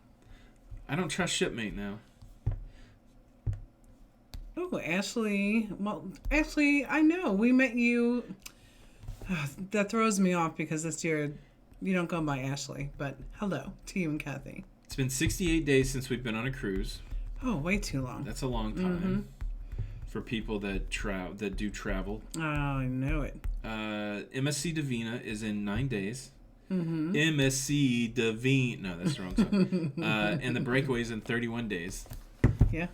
I don't trust Shipmate now. Oh, Ashley. Well, Ashley, I know. We met you. That throws me off because this year you don't go by Ashley. But hello to you and Kathy. It's been 68 days since we've been on a cruise. Oh, way too long. That's a long time for people that do travel. Oh, I know it. MSC Divina is in 9 days. MSC Divina. No, that's the wrong song. And the breakaway is in 31 days. Yeah.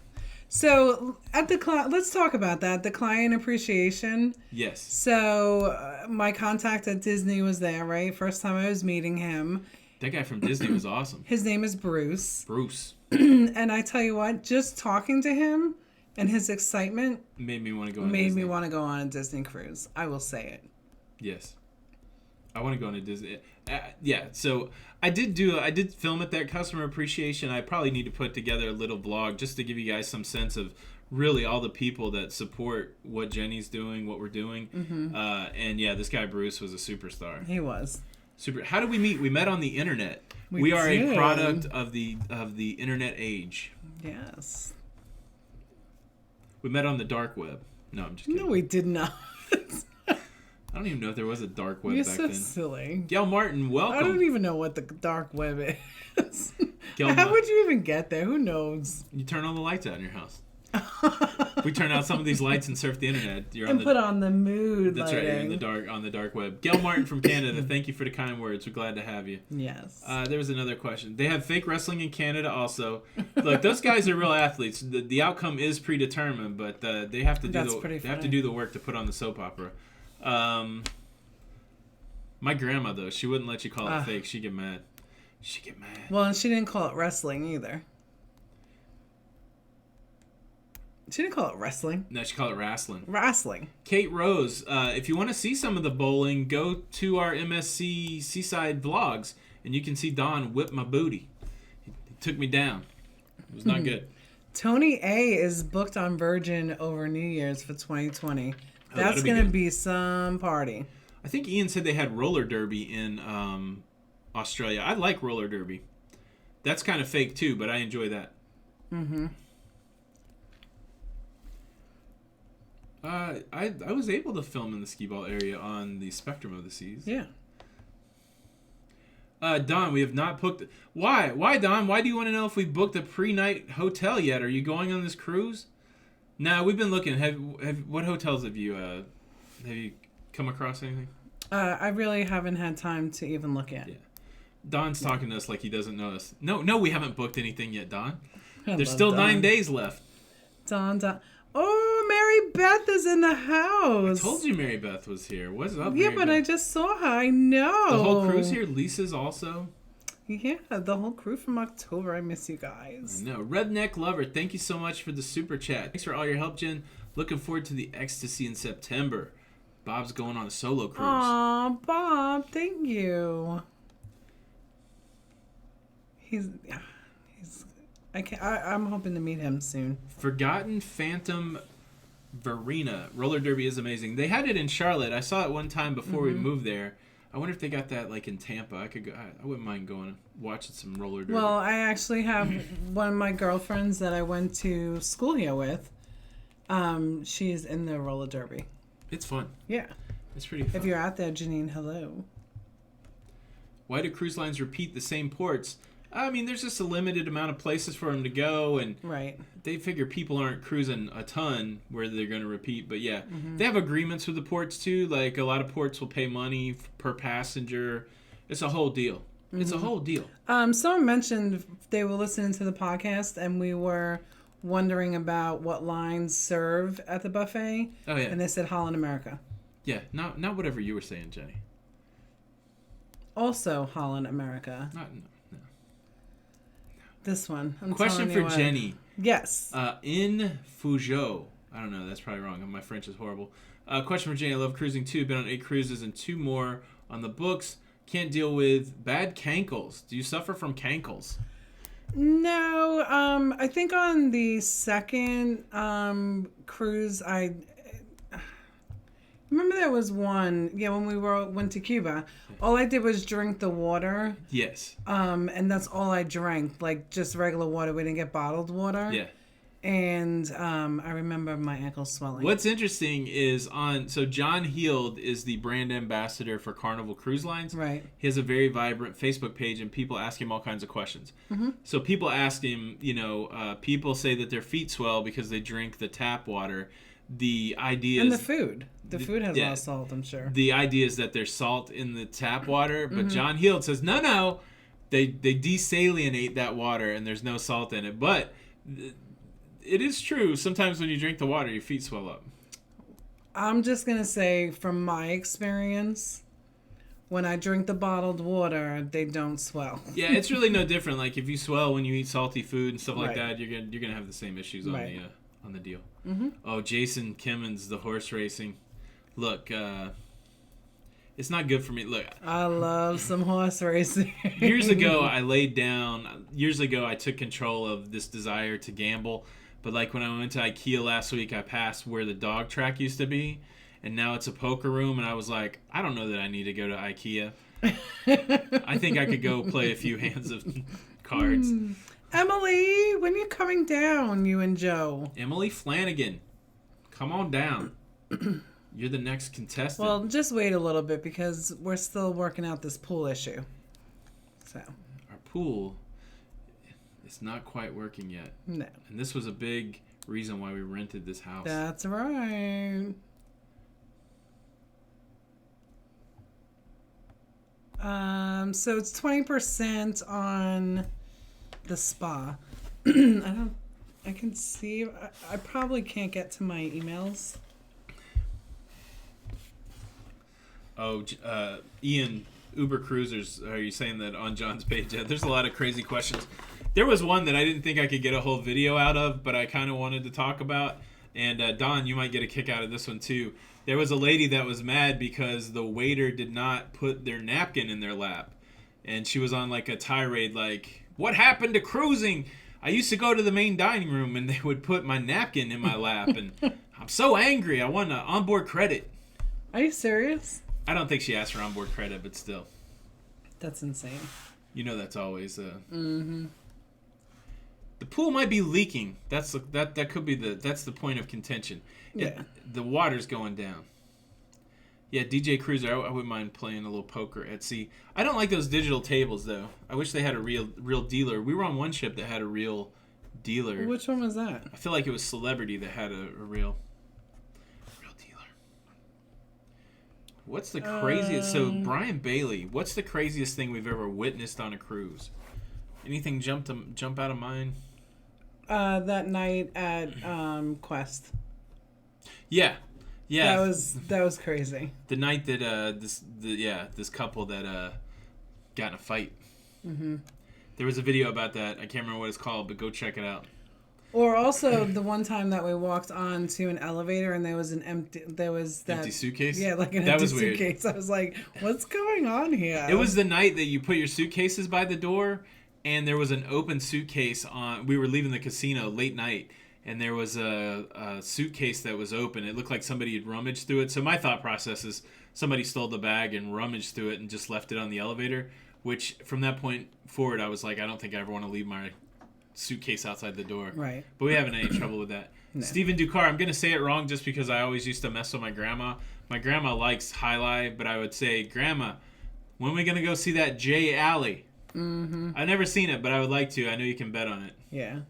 So at the let's talk about that. The client appreciation. Yes. So my contact at Disney was there, right? First time I was meeting him. That guy from Disney was awesome. His name is Bruce. Bruce. And I tell you what, just talking to him and his excitement made me want to go on a Disney cruise. I will say it. Yes. I want to go on a Disney. Yeah, so I did film at that customer appreciation. I probably need to put together a little vlog just to give you guys some sense of really all the people that support what Jenny's doing, what we're doing. And yeah, this guy Bruce was a superstar. He was. Super. How did we meet? We met on the internet. We are a product of the internet age. Yes. We met on the dark web. No, I'm just kidding. No, we did not. I don't even know if there was a dark web You're back so then. silly. Gail Martin, welcome. I don't even know what the dark web is. Gail How would you even get there? Who knows? You turn all the lights out in your house. We turn out some of these lights and surf the internet. Put on the mood That's lighting. right, you're on the dark web. Gail Martin from Canada, thank you for the kind words. We're glad to have you. Yes. There was another question. They have fake wrestling in Canada also. Look, those guys are real athletes. The outcome is predetermined, but they have to do the work to put on the soap opera. My grandma though, she wouldn't let you call it fake. She'd get mad. Well, and she didn't call it wrestling either. She didn't call it wrestling. No, she called it wrestling. Wrestling. Kate Rose, if you want to see some of the bowling, go to our MSC Seaside vlogs, and you can see Don whip my booty. He took me down. It was not good. Tony A is booked on Virgin over New Year's for 2020. That's going to be some party. I think Ian said they had roller derby in Australia. I like roller derby. That's kind of fake too, but I enjoy that. I was able to film in the skee ball area on the Spectrum of the Seas. Yeah. Don, we have not booked. Why? Why, Don? Why do you want to know if we booked a pre-night hotel yet? Are you going on this cruise? Nah, we've been looking. What hotels have you come across anything? I really haven't had time to even look at. Yeah. Don's talking to us like he doesn't know us. No, we haven't booked anything yet, Don. I There's still Don. 9 days left. Don. Oh, Mary Beth is in the house. I told you Mary Beth was here. What's up, Yeah, Mary but Beth? I just saw her. I know. The whole crew's here. Lisa's also. Yeah, the whole crew from October. I miss you guys. I know. Redneck Lover, thank you so much for the super chat. Thanks for all your help, Jen. Looking forward to the ecstasy in September. Bob's going on a solo cruise. Aw, Bob, thank you. I'm hoping to meet him soon. Forgotten Phantom Verena. Roller derby is amazing. They had it in Charlotte. I saw it one time before we moved there. I wonder if they got that like in Tampa. I could go. I wouldn't mind going and watching some roller derby. Well, I actually have one of my girlfriends that I went to school here with. She's in the roller derby. It's fun. Yeah. It's pretty fun. If you're out there, Janine, hello. Why do cruise lines repeat the same ports? I mean, there's just a limited amount of places for them to go, and right. They figure people aren't cruising a ton where they're going to repeat. But yeah, they have agreements with the ports too. Like a lot of ports will pay money per passenger. It's a whole deal. It's a whole deal. Someone mentioned they were listening to the podcast, and we were wondering about what lines serve at the buffet. Oh yeah. And they said Holland America. Yeah, not whatever you were saying, Jenny. Also Holland, America. No. This one. Question for Jenny. Yes. In Fuzhou. I don't know. That's probably wrong. My French is horrible. Question for Jenny. I love cruising too. Been on 8 cruises and 2 more on the books. Can't deal with bad cankles. Do you suffer from cankles? No. I think on the second cruise, I remember there was one. Yeah, when we went to Cuba, all I did was drink the water. Yes. And that's all I drank, like just regular water. We didn't get bottled water. Yeah. And I remember my ankles swelling. What's interesting is so John Heald is the brand ambassador for Carnival Cruise Lines. Right. He has a very vibrant Facebook page, and people ask him all kinds of questions. Mm-hmm. So people ask him, people say that their feet swell because they drink the tap water. The idea and is... the food. The food has a lot of salt, I'm sure. The idea is that there's salt in the tap water, but John Heald says, no, they desalinate that water, and there's no salt in it. But... it is true. Sometimes when you drink the water, your feet swell up. I'm just going to say, from my experience, when I drink the bottled water, they don't swell. Yeah, it's really no different. Like, if you swell when you eat salty food and stuff like Right. that, you're gonna have the same issues on Right. the deal. Mm-hmm. Oh, Jason Kimmons, the horse racing. Look, it's not good for me. Look, I love some horse racing. years ago, I took control of this desire to gamble. But like when I went to IKEA last week, I passed where the dog track used to be, and now it's a poker room, and I was like, I don't know that I need to go to IKEA. I think I could go play a few hands of cards. Emily, when are you coming down, you and Joe? Emily Flanagan, come on down. You're the next contestant. Well, just wait a little bit because we're still working out this pool issue. So Our pool is not quite working yet. No. And this was a big reason why we rented this house. That's right. So it's 20% on the spa. I can see. I probably can't get to my emails. Oh, Ian, Uber Cruisers, are you saying that on John's page? Yeah, there's a lot of crazy questions. There was one that I didn't think I could get a whole video out of, but I kind of wanted to talk about. And Don, you might get a kick out of this one too. There was a lady that was mad because the waiter did not put their napkin in their lap. And she was on like a tirade like, what happened to cruising? I used to go to the main dining room and they would put my napkin in my lap. And I'm so angry. I want an onboard credit. Are you serious? I don't think she asked for onboard credit, but still. That's insane. You know that's always... Mm-hmm. The pool might be leaking. That could be that's the point of contention. Yeah. The water's going down. Yeah, DJ Cruiser, I wouldn't mind playing a little poker at sea. I don't like those digital tables though. I wish they had a real dealer. We were on one ship that had a real dealer. Which one was that? I feel like it was Celebrity that had a real dealer. What's the craziest? So Brian Bailey, what's the craziest thing we've ever witnessed on a cruise? Anything jump out of mind? That night at Quest. Yeah. That was crazy. The night that this couple that got in a fight. Mm-hmm. There was a video about that. I can't remember what it's called, but go check it out. Or also the one time that we walked onto an elevator and there was empty suitcase. Yeah, like an empty suitcase. I was like, "What's going on here?" It was the night that you put your suitcases by the door, and there was an open suitcase on. We were leaving the casino late night, and there was a suitcase that was open. It looked like somebody had rummaged through it. So my thought process is somebody stole the bag and rummaged through it and just left it on the elevator. Which from that point forward, I was like, I don't think I ever want to leave my suitcase outside the door. Right. But we haven't had any trouble with that. No. Stephen Ducar, I'm going to say it wrong just because I always used to mess with my grandma. My grandma likes High Life, but I would say, Grandma, when are we going to go see that J Alley? Mm-hmm. I've never seen it, but I would like to. I know you can bet on it. Yeah.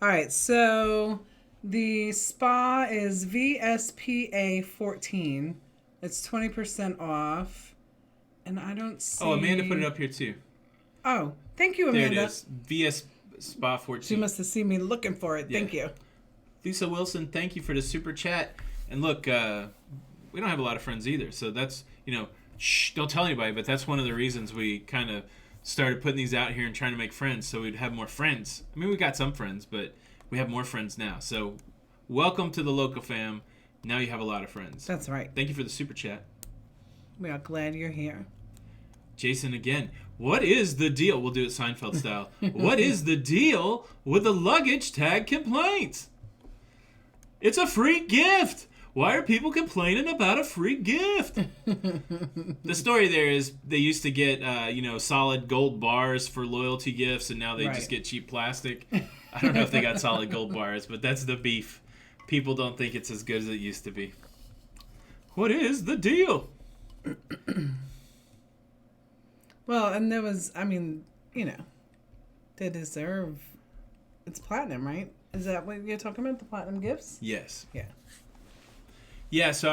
All right, so the spa is VSPA 14. It's 20% off. And I don't see... Oh, Amanda put it up here too. Oh, thank you, Amanda. There it is. VS Spa 14. She must have seen me looking for it. Yeah. Thank you. Lisa Wilson, thank you for the super chat. And look, we don't have a lot of friends either. So that's, Shh, don't tell anybody, but that's one of the reasons we kind of started putting these out here and trying to make friends so we'd have more friends. I mean, we got some friends, but we have more friends now. So, welcome to the locafam. Now you have a lot of friends. That's right. Thank you for the super chat. We are glad you're here. Jason again. What is the deal? We'll do it Seinfeld style. What is the deal with the luggage tag complaints? It's a free gift. Why are people complaining about a free gift? The story there is they used to get, solid gold bars for loyalty gifts, and now they just get cheap plastic. I don't know if they got solid gold bars, but that's the beef. People don't think it's as good as it used to be. What is the deal? Well, and there was, they deserve, it's platinum, right? Is that what you're talking about, the platinum gifts? Yes. Yeah. Yeah, so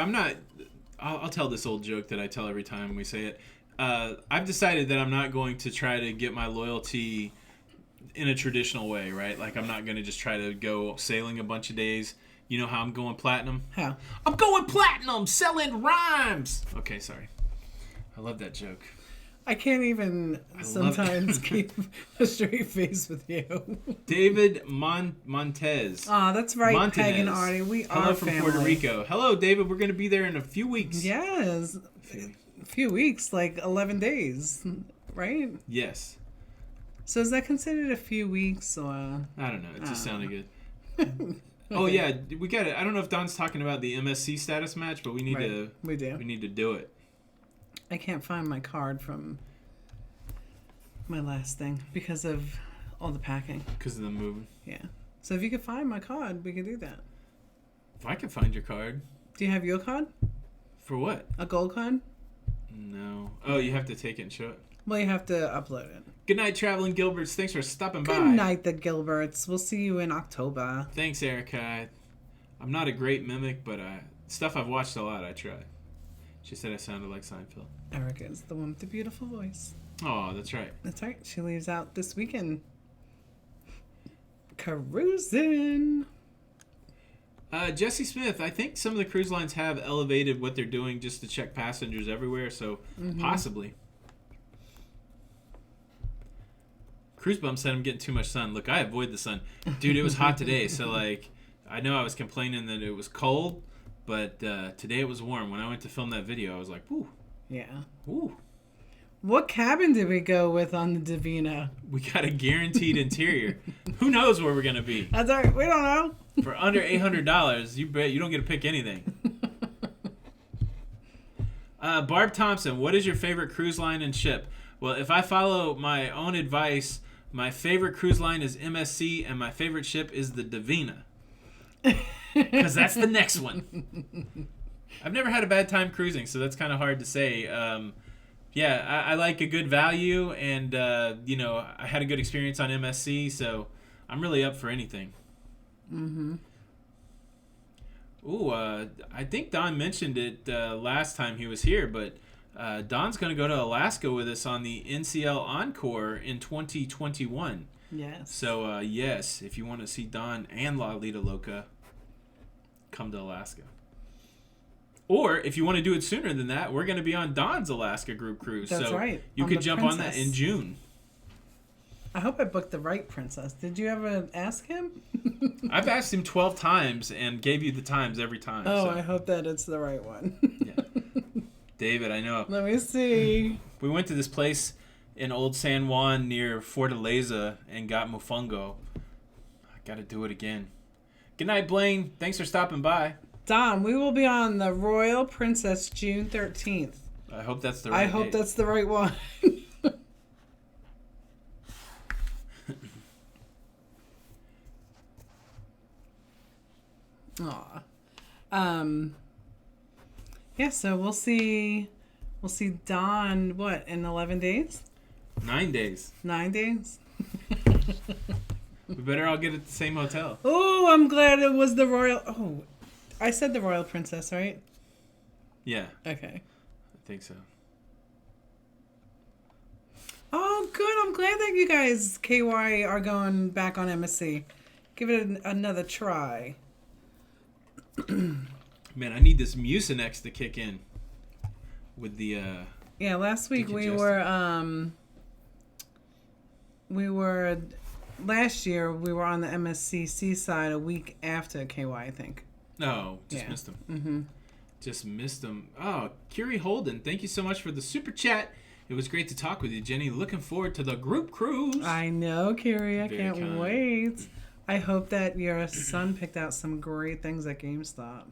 I'll tell this old joke that I tell every time we say it. I've decided that I'm not going to try to get my loyalty in a traditional way, right? Like, I'm not going to just try to go sailing a bunch of days. You know how I'm going platinum? How? I'm going platinum, selling rhymes. Okay, sorry. I love that joke. I can't even sometimes keep a straight face with you. David Montez. Oh, that's right, Montanez. Peg and Artie. We Hello are from family. Puerto Rico. Hello, David. We're going to be there in a few weeks. Yes. A few weeks, like 11 days, right? Yes. So is that considered a few weeks or? I don't know. It just sounded good. Oh yeah, we got it. I don't know if Don's talking about the MSC status match, but we need to. We do. We need to do it. I can't find my card from my last thing because of all the packing. Because of the moving. Yeah. So if you could find my card, we could do that. If I can find your card. Do you have your card? For what? A gold card? No. Oh, you have to take it and show it. Well, you have to upload it. Good night, Traveling Gilberts. Thanks for stopping by. Good night, the Gilberts. We'll see you in October. Thanks, Erica. I'm not a great mimic, but stuff I've watched a lot, I try. She said I sounded like Seinfeld. Erica is the one with the beautiful voice. Oh, that's right. That's right. She leaves out this weekend. Cruising. Jesse Smith, I think some of the cruise lines have elevated what they're doing just to check passengers everywhere, so possibly. Cruise Bum said I'm getting too much sun. Look, I avoid the sun. Dude, it was hot today, so I know I was complaining that it was cold, but today it was warm. When I went to film that video, I was like, woo. Yeah. Woo. What cabin did we go with on the Divina? We got a guaranteed interior. Who knows where we're going to be? That's all right. We don't know. For under $800, you don't get to pick anything. Barb Thompson, what is your favorite cruise line and ship? Well, if I follow my own advice, my favorite cruise line is MSC, and my favorite ship is the Divina. Because that's the next one. I've never had a bad time cruising, so that's kind of hard to say. I like a good value, and, I had a good experience on MSC, so I'm really up for anything. Mm-hmm. Ooh, I think Don mentioned it last time he was here, but Don's going to go to Alaska with us on the NCL Encore in 2021. Yes. So, yes, if you want to see Don and Lido Loca, come to Alaska. Or, if you want to do it sooner than that, we're going to be on Don's Alaska group cruise. That's so right. You could jump on that in June. I hope I booked the right princess. Did you ever ask him? I've asked him 12 times and gave you the times every time. Oh, so. I hope that it's the right one. Yeah. David, I know. Let me see. We went to this place in Old San Juan near Fortaleza and got mofongo. I got to do it again. Good night, Blaine. Thanks for stopping by. Don, we will be on the Royal Princess June 13th. I hope that's the right I hope date. that's the right one. Aw. Yeah, so we'll see Don, what, in 11 days? 9 days. 9 days? We better all get at the same hotel. Oh, I'm glad it was the Royal... Oh, I said the Royal Princess, right? Yeah. Okay. I think so. Oh, good. I'm glad that you guys, KY, are going back on MSC. Give it another try. Man, I need this Mucinex to kick in. with the. Yeah, last week we were. Last year we were on the MSCC side a week after KY, I think. No, just missed them. Mm-hmm. Just missed them. Oh, Curie Holden, thank you so much for the super chat. It was great to talk with you, Jenny. Looking forward to the group cruise. I know, Curie. I can't kind. wait. I hope that your son picked out some great things at GameStop.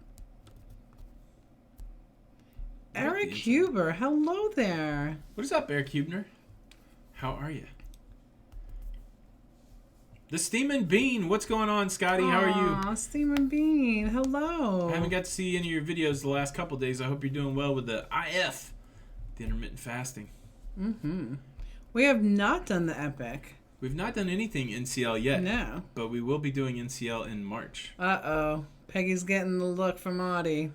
Eric Huber, hello there. What is up, Eric Hubner? How are you? The Steamin' Bean, what's going on, Scotty? How are you? Aw, Steamin' Bean, hello. I haven't got to see any of your videos the last couple of days. I hope you're doing well with the IF, the intermittent fasting. Mm-hmm. We have not done the Epic. We've not done anything NCL yet. No. But we will be doing NCL in March. Uh-oh. Peggy's getting the look from Audie.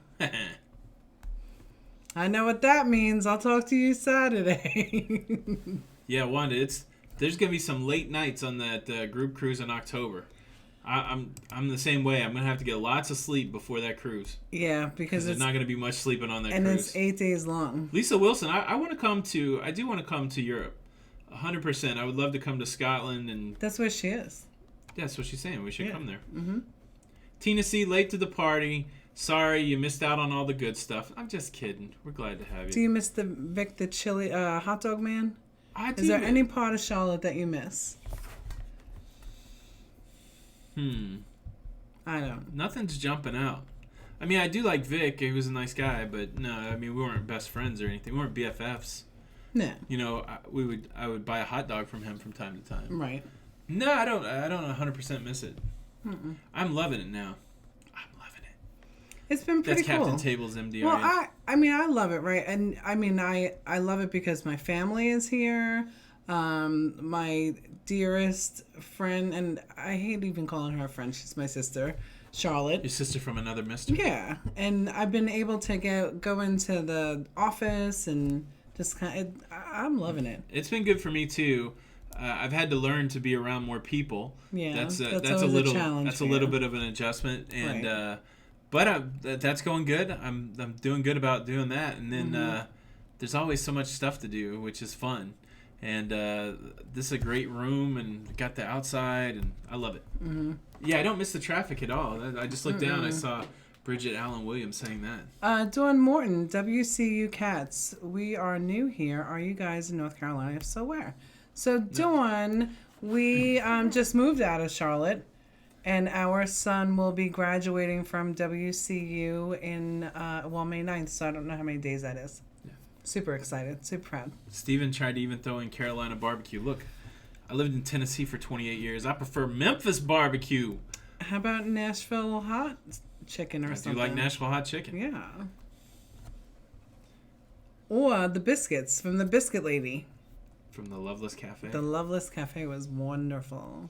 I know what that means. I'll talk to you Saturday. Yeah, Wanda, there's going to be some late nights on that group cruise in October. I'm the same way. I'm going to have to get lots of sleep before that cruise. Yeah, because there's not going to be much sleeping on that and cruise. And it's 8 days long. Lisa Wilson, I do want to come to Europe. 100%. I would love to come to Scotland. And that's where she is. Yeah, that's what she's saying. We should come there. Mm-hmm. Tina C, late to the party. Sorry, you missed out on all the good stuff. I'm just kidding. We're glad to have you. Do you miss the Vic the chili hot dog man? I do. Is there any part of Charlotte that you miss? I don't. Nothing's jumping out. I mean, I do like Vic. He was a nice guy, but no, I mean, we weren't best friends or anything. We weren't BFFs. No. You know, I would buy a hot dog from him from time to time. Right. No, I don't 100% miss it. Mm-mm. I'm loving it now. It's been pretty cool. That's Captain Table's MDR. Well, I mean, I love it, right? And I mean, I love it because my family is here. My dearest friend, and I hate even calling her a friend. She's my sister, Charlotte. Your sister from another mister? Yeah. And I've been able to go into the office and just I'm loving it. It's been good for me, too. I've had to learn to be around more people. Yeah, that's a little challenge. That's a little bit of an adjustment, and right. But that's going good. I'm doing good about doing that, and then there's always so much stuff to do, which is fun. And this is a great room, and got the outside, and I love it. Mm-hmm. Yeah, I don't miss the traffic at all. I just looked down, I saw Bridget Allen Williams saying that. Dawn Morton, WCU Cats. We are new here. Are you guys in North Carolina? If so, where? So Dawn, we just moved out of Charlotte. And our son will be graduating from WCU in, May 9th, so I don't know how many days that is. Yeah. Super excited, super proud. Steven tried to even throw in Carolina barbecue. Look, I lived in Tennessee for 28 years. I prefer Memphis barbecue. How about Nashville hot chicken or something? Do you like Nashville hot chicken? Yeah. Or the biscuits from the Biscuit Lady. From the Loveless Cafe? The Loveless Cafe was wonderful.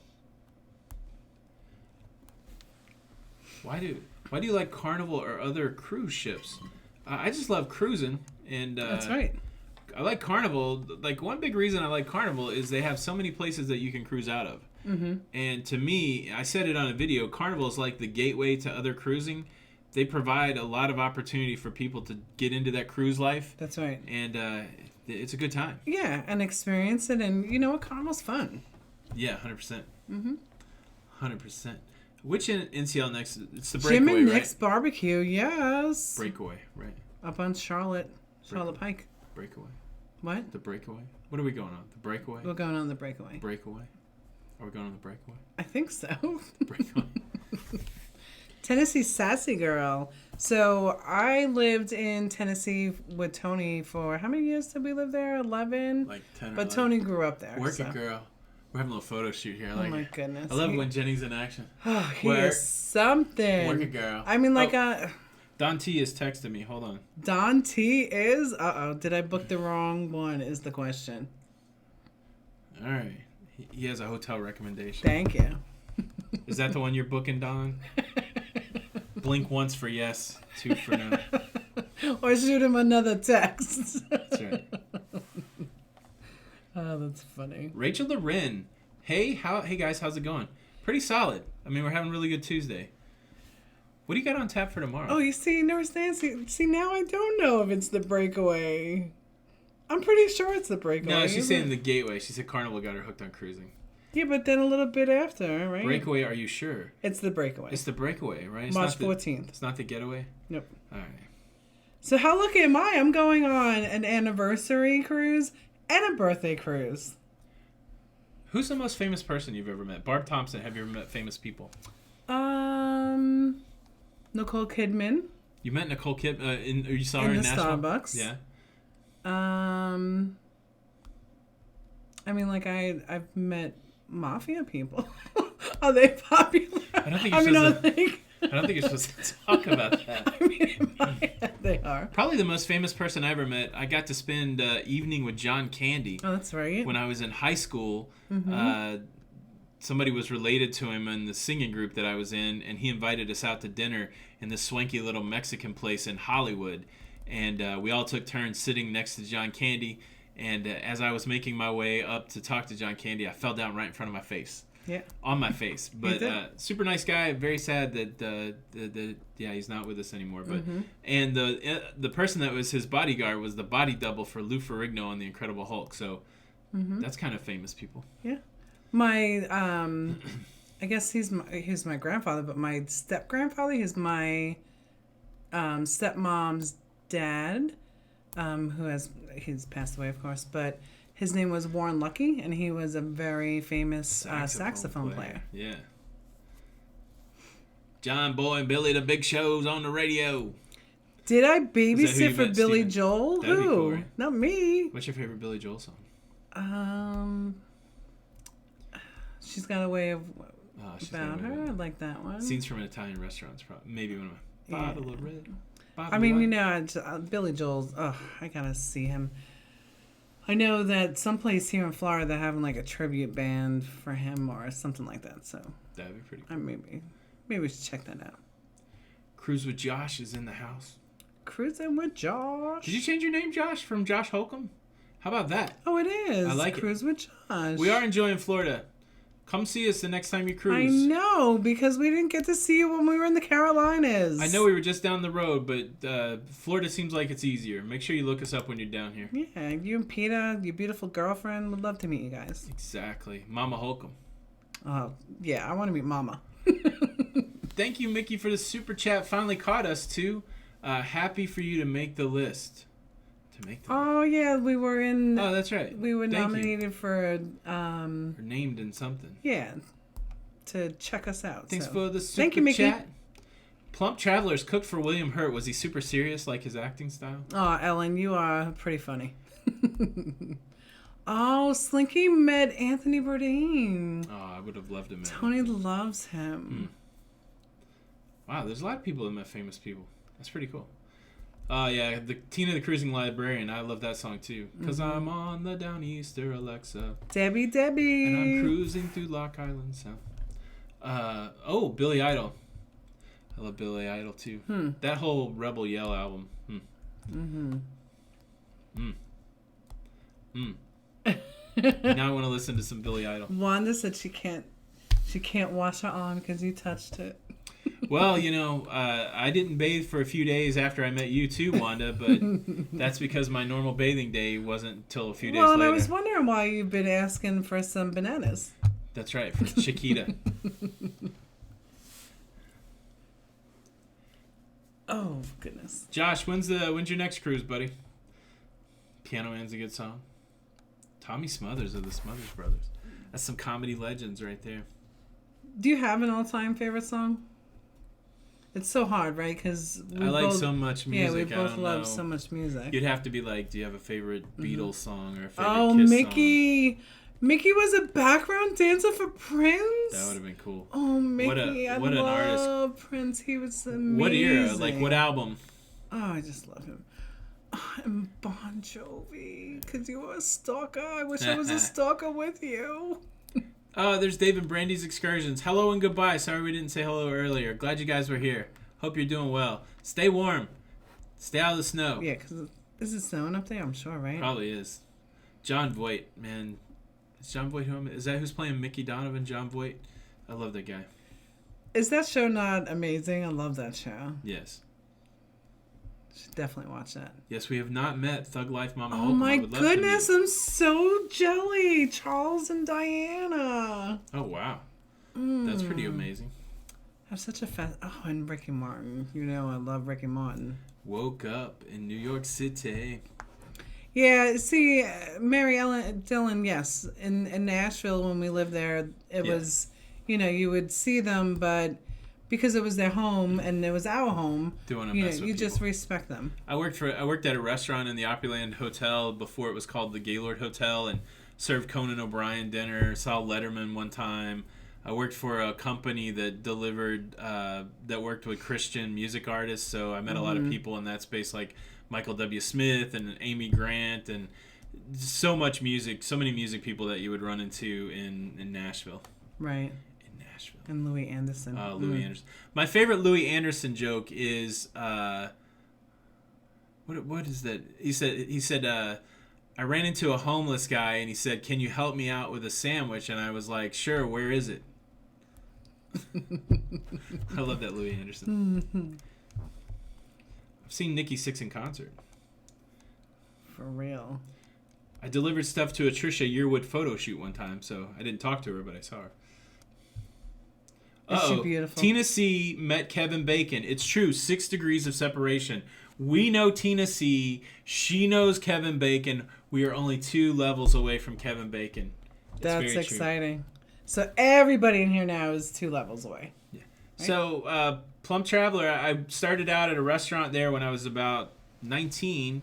Why do you like Carnival or other cruise ships? I just love cruising, and that's right. I like Carnival. Like, one big reason I like Carnival is they have so many places that you can cruise out of. Mm-hmm. And to me, I said it on a video, Carnival is like the gateway to other cruising. They provide a lot of opportunity for people to get into that cruise life. That's right. And it's a good time. Yeah, and experience it, and you know what? Carnival's fun. Yeah, 100%. Mm-hmm. 100%. Which NCL next? It's the Breakaway, Breakaway, Jim and Nick's Barbecue, yes. Breakaway, right. Up on Charlotte Pike. Breakaway. What? The Breakaway. What are we going on? The Breakaway? We're going on the Breakaway. Breakaway. Are we going on the Breakaway? I think so. Breakaway. Tennessee Sassy Girl. So I lived in Tennessee with Tony for, how many years did we live there? 11? Like 10 or But 11. Tony grew up there. Work it, girl. We're having a little photo shoot here. I like my goodness. I love when Jenny's in action. Oh, he is something. Work it, girl. I mean, like Don T is texting me. Hold on. Don T is? Uh-oh. Did I book the wrong one is the question. All right. He has a hotel recommendation. Thank you. Is that the one you're booking, Don? Blink once for yes, 2 for no. Or shoot him another text. That's right. Oh, that's funny. Rachel Loren. Hey guys, how's it going? Pretty solid. I mean, we're having a really good Tuesday. What do you got on tap for tomorrow? Oh, you see, Nurse Nancy. See, now I don't know if it's the Breakaway. I'm pretty sure it's the Breakaway. No, she's saying the Gateway. She said Carnival got her hooked on cruising. Yeah, but then a little bit after, right? Breakaway, are you sure? It's the Breakaway. It's the Breakaway, right? It's March 14th. It's not the Getaway? Nope. All right. So how lucky am I? I'm going on an anniversary cruise and a birthday cruise. Who's the most famous person you've ever met? Barb Thompson, have you ever met famous people? Nicole Kidman. You met Nicole Kidman, you saw her in the Nashville? Starbucks. Yeah. I mean, like I've met mafia people. Are they popular? I don't think you're supposed to talk about that. I mean, in my head they are. Probably the most famous person I ever met. I got to spend evening with John Candy. Oh, that's right. When I was in high school, Mm-hmm. Somebody was related to him in the singing group that I was in, and he invited us out to dinner in this swanky little Mexican place in Hollywood. And we all took turns sitting next to John Candy. And as I was making my way up to talk to John Candy, I fell down right in front of my face. Yeah. On my face. But super nice guy. Very sad that he's not with us anymore. But and the person that was his bodyguard was the body double for Lou Ferrigno on The Incredible Hulk. So that's kind of famous people. Yeah. My I guess he's my grandfather, but my step grandfather, he's my stepmom's dad, he's passed away, of course, but his name was Warren Lucky, and he was a very famous saxophone player. Yeah. John Boy and Billy, the big shows on the radio. Did I babysit for Billy Steven? Joel? That'd be Who? cool, right? Not me. What's your favorite Billy Joel song? She's got a way of She's about her. I like that one. Scenes from an Italian restaurant. Probably maybe one of my bottle of red. I mean, you know, Billy Joel's. Oh, I gotta see him. I know that someplace here in Florida they're having like a tribute band for him or something like that. So that'd be pretty cool. Maybe we should check that out. Cruise with Josh is in the house. Cruising with Josh. Did you change your name, Josh, from Josh Holcomb? How about that? Oh, it is. I like Cruise with Josh. We are enjoying Florida. Come see us the next time you cruise. I know, because we didn't get to see you when we were in the Carolinas. I know we were just down the road, but Florida seems like it's easier. Make sure you look us up when you're down here. Yeah, you and Peter, your beautiful girlfriend, would love to meet you guys. Exactly. Mama Holcomb. Oh, yeah, I want to meet Mama. Thank you, Mickey, for the super chat. Finally caught us, too. Happy for you to make the list. Oh, yeah, we were in... Oh, that's right. We were nominated for... or named in something. Yeah, to check us out. Thanks so. for the super Thank you, Mickey. chat. Plump Travelers cooked for William Hurt. Was he super serious, like his acting style? Oh, Ellen, you are pretty funny. Oh, Slinky met Anthony Bourdain. Oh, I would have loved him. Tony loves him. Wow, there's a lot of people that met famous people. That's pretty cool. Yeah, the Tina the Cruising Librarian. I love that song too. Cause I'm on the Downeaster Alexa. Debbie. And I'm cruising through Lock Island Sound. Billy Idol. I love Billy Idol too. That whole Rebel Yell album. Now I want to listen to some Billy Idol. Wanda said she can't wash her arm because you touched it. Well, you know, I didn't bathe for a few days after I met you too, Wanda, but that's because my normal bathing day wasn't until a few days later. Well, I was wondering why you've been asking for some bananas. That's right, for Chiquita. Oh, goodness. Josh, when's your next cruise, buddy? Piano Man's a good song. Tommy Smothers of the Smothers Brothers. That's some comedy legends right there. Do you have an all-time favorite song? It's so hard, right? Because I like so much music. Yeah, we both love so much music. You'd have to be like, do you have a favorite Beatles song or a favorite Kiss Mickey song? Mickey was a background dancer for Prince. That would have been cool. Oh, Mickey, I love Prince. He was amazing. What era? Like, what album? Oh, I just love him. Oh, and Bon Jovi, because you were a stalker. I wish I was a stalker with you. There's Dave and Brandy's Excursions. Hello and goodbye. Sorry we didn't say hello earlier. Glad you guys were here. Hope you're doing well. Stay warm. Stay out of the snow. Yeah, because is it snowing up there? I'm sure, right? Probably is. John Voight, man. Is John Voight is that who's playing Mickey Donovan? John Voight? I love that guy. Is that show not amazing? I love that show. Yes. Should definitely watch that. Yes, we have not met Thug Life Mama Oh Holcomb. my I would love goodness, to meet. I'm so jelly. Charles and Diana. Oh, wow. That's pretty amazing. I have such a fast. Oh, and Ricky Martin. You know I love Ricky Martin. Woke up in New York City. Yeah, see, Mary Ellen Dillon, yes. In Nashville, when we lived there, it was, you would see them, but because it was their home and it was our home, you just respect them. I worked at a restaurant in the Opryland Hotel before it was called the Gaylord Hotel, and served Conan O'Brien dinner. Saw Letterman one time. I worked for a company that delivered that worked with Christian music artists, so I met a lot of people in that space, like Michael W. Smith and Amy Grant, and so much music, so many music people that you would run into in Nashville. Right. And Louis Anderson. Louis Anderson. My favorite Louis Anderson joke is what is that? He said I ran into a homeless guy and he said, "Can you help me out with a sandwich?" And I was like, "Sure, where is it?" I love that Louis Anderson. I've seen Nikki Sixx in concert. For real. I delivered stuff to a Trisha Yearwood photo shoot one time, so I didn't talk to her, but I saw her. Is she beautiful? Tina C met Kevin Bacon. It's true, 6 degrees of separation. We know Tina C. She knows Kevin Bacon. We are only 2 levels away from Kevin Bacon. That's exciting. So everybody in here now is 2 levels away. Yeah. Right? So, Plum Traveler, I started out at a restaurant there when I was about 19,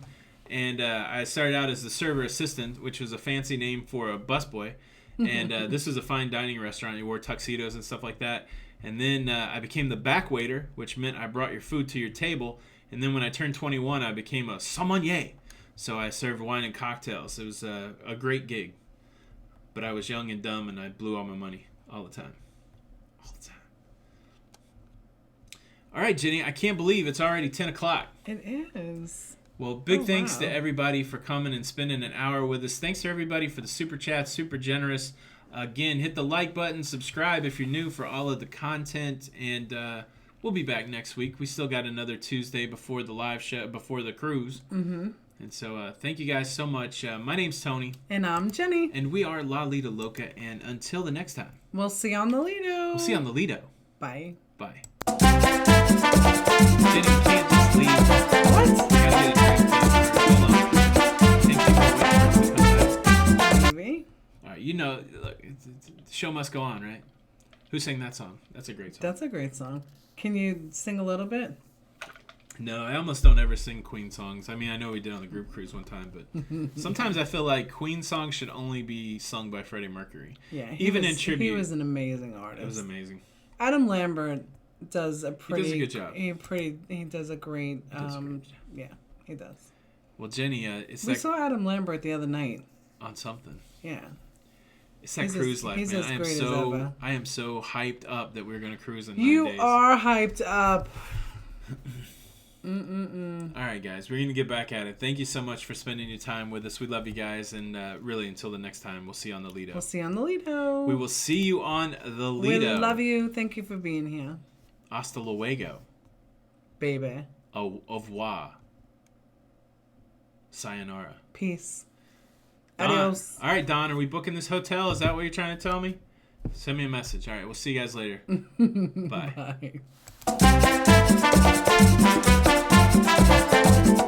and I started out as the server assistant, which was a fancy name for a busboy. And this was a fine dining restaurant. You wore tuxedos and stuff like that. And then I became the back waiter, which meant I brought your food to your table. And then when I turned 21, I became a sommelier. So I served wine and cocktails. It was a great gig. But I was young and dumb, and I blew all my money all the time. All the time. All right, Jenny, I can't believe it's already 10 o'clock. It is. Well, big thanks to everybody for coming and spending an hour with us. Thanks to everybody for the super chat, super generous. Again, hit the like button, subscribe if you're new for all of the content, and we'll be back next week. We still got another Tuesday before the live show, before the cruise. Mm-hmm. And so thank you guys so much. My name's Tony. And I'm Jenny. And we are Lido Loca, and until the next time. We'll see you on the Lido. We'll see you on the Lido. Bye. Bye. Jenny, you can't just leave. What? You gotta get a drink. Hold on. Think people are waiting for us to come back. Maybe. All right, look, the show must go on, right? Who sang that song? That's a great song. That's a great song. Can you sing a little bit? No, I almost don't ever sing Queen songs. I mean, I know we did on the group cruise one time, but sometimes I feel like Queen songs should only be sung by Freddie Mercury. Yeah, in tribute. He was an amazing artist. It was amazing. Adam Lambert does a pretty. He does a good job. He does a great. Yeah, he does. Well, Jenny, we saw Adam Lambert the other night. On something. Yeah. It's that cruise life, man. As great as ever. I am so hyped up that we're gonna cruise in 9 days. You are hyped up. All right, guys, we're gonna get back at it. Thank you so much for spending your time with us. We love you guys, and really, until the next time, we'll see you on the Lido. We'll see you on the Lido. We will see you on the Lido. We love you. Thank you for being here. Hasta luego, baby. Au revoir. Sayonara. Peace. Don. Adios. All right, Don, are we booking this hotel? Is that what you're trying to tell me? Send me a message. All right, we'll see you guys later. Bye. Bye.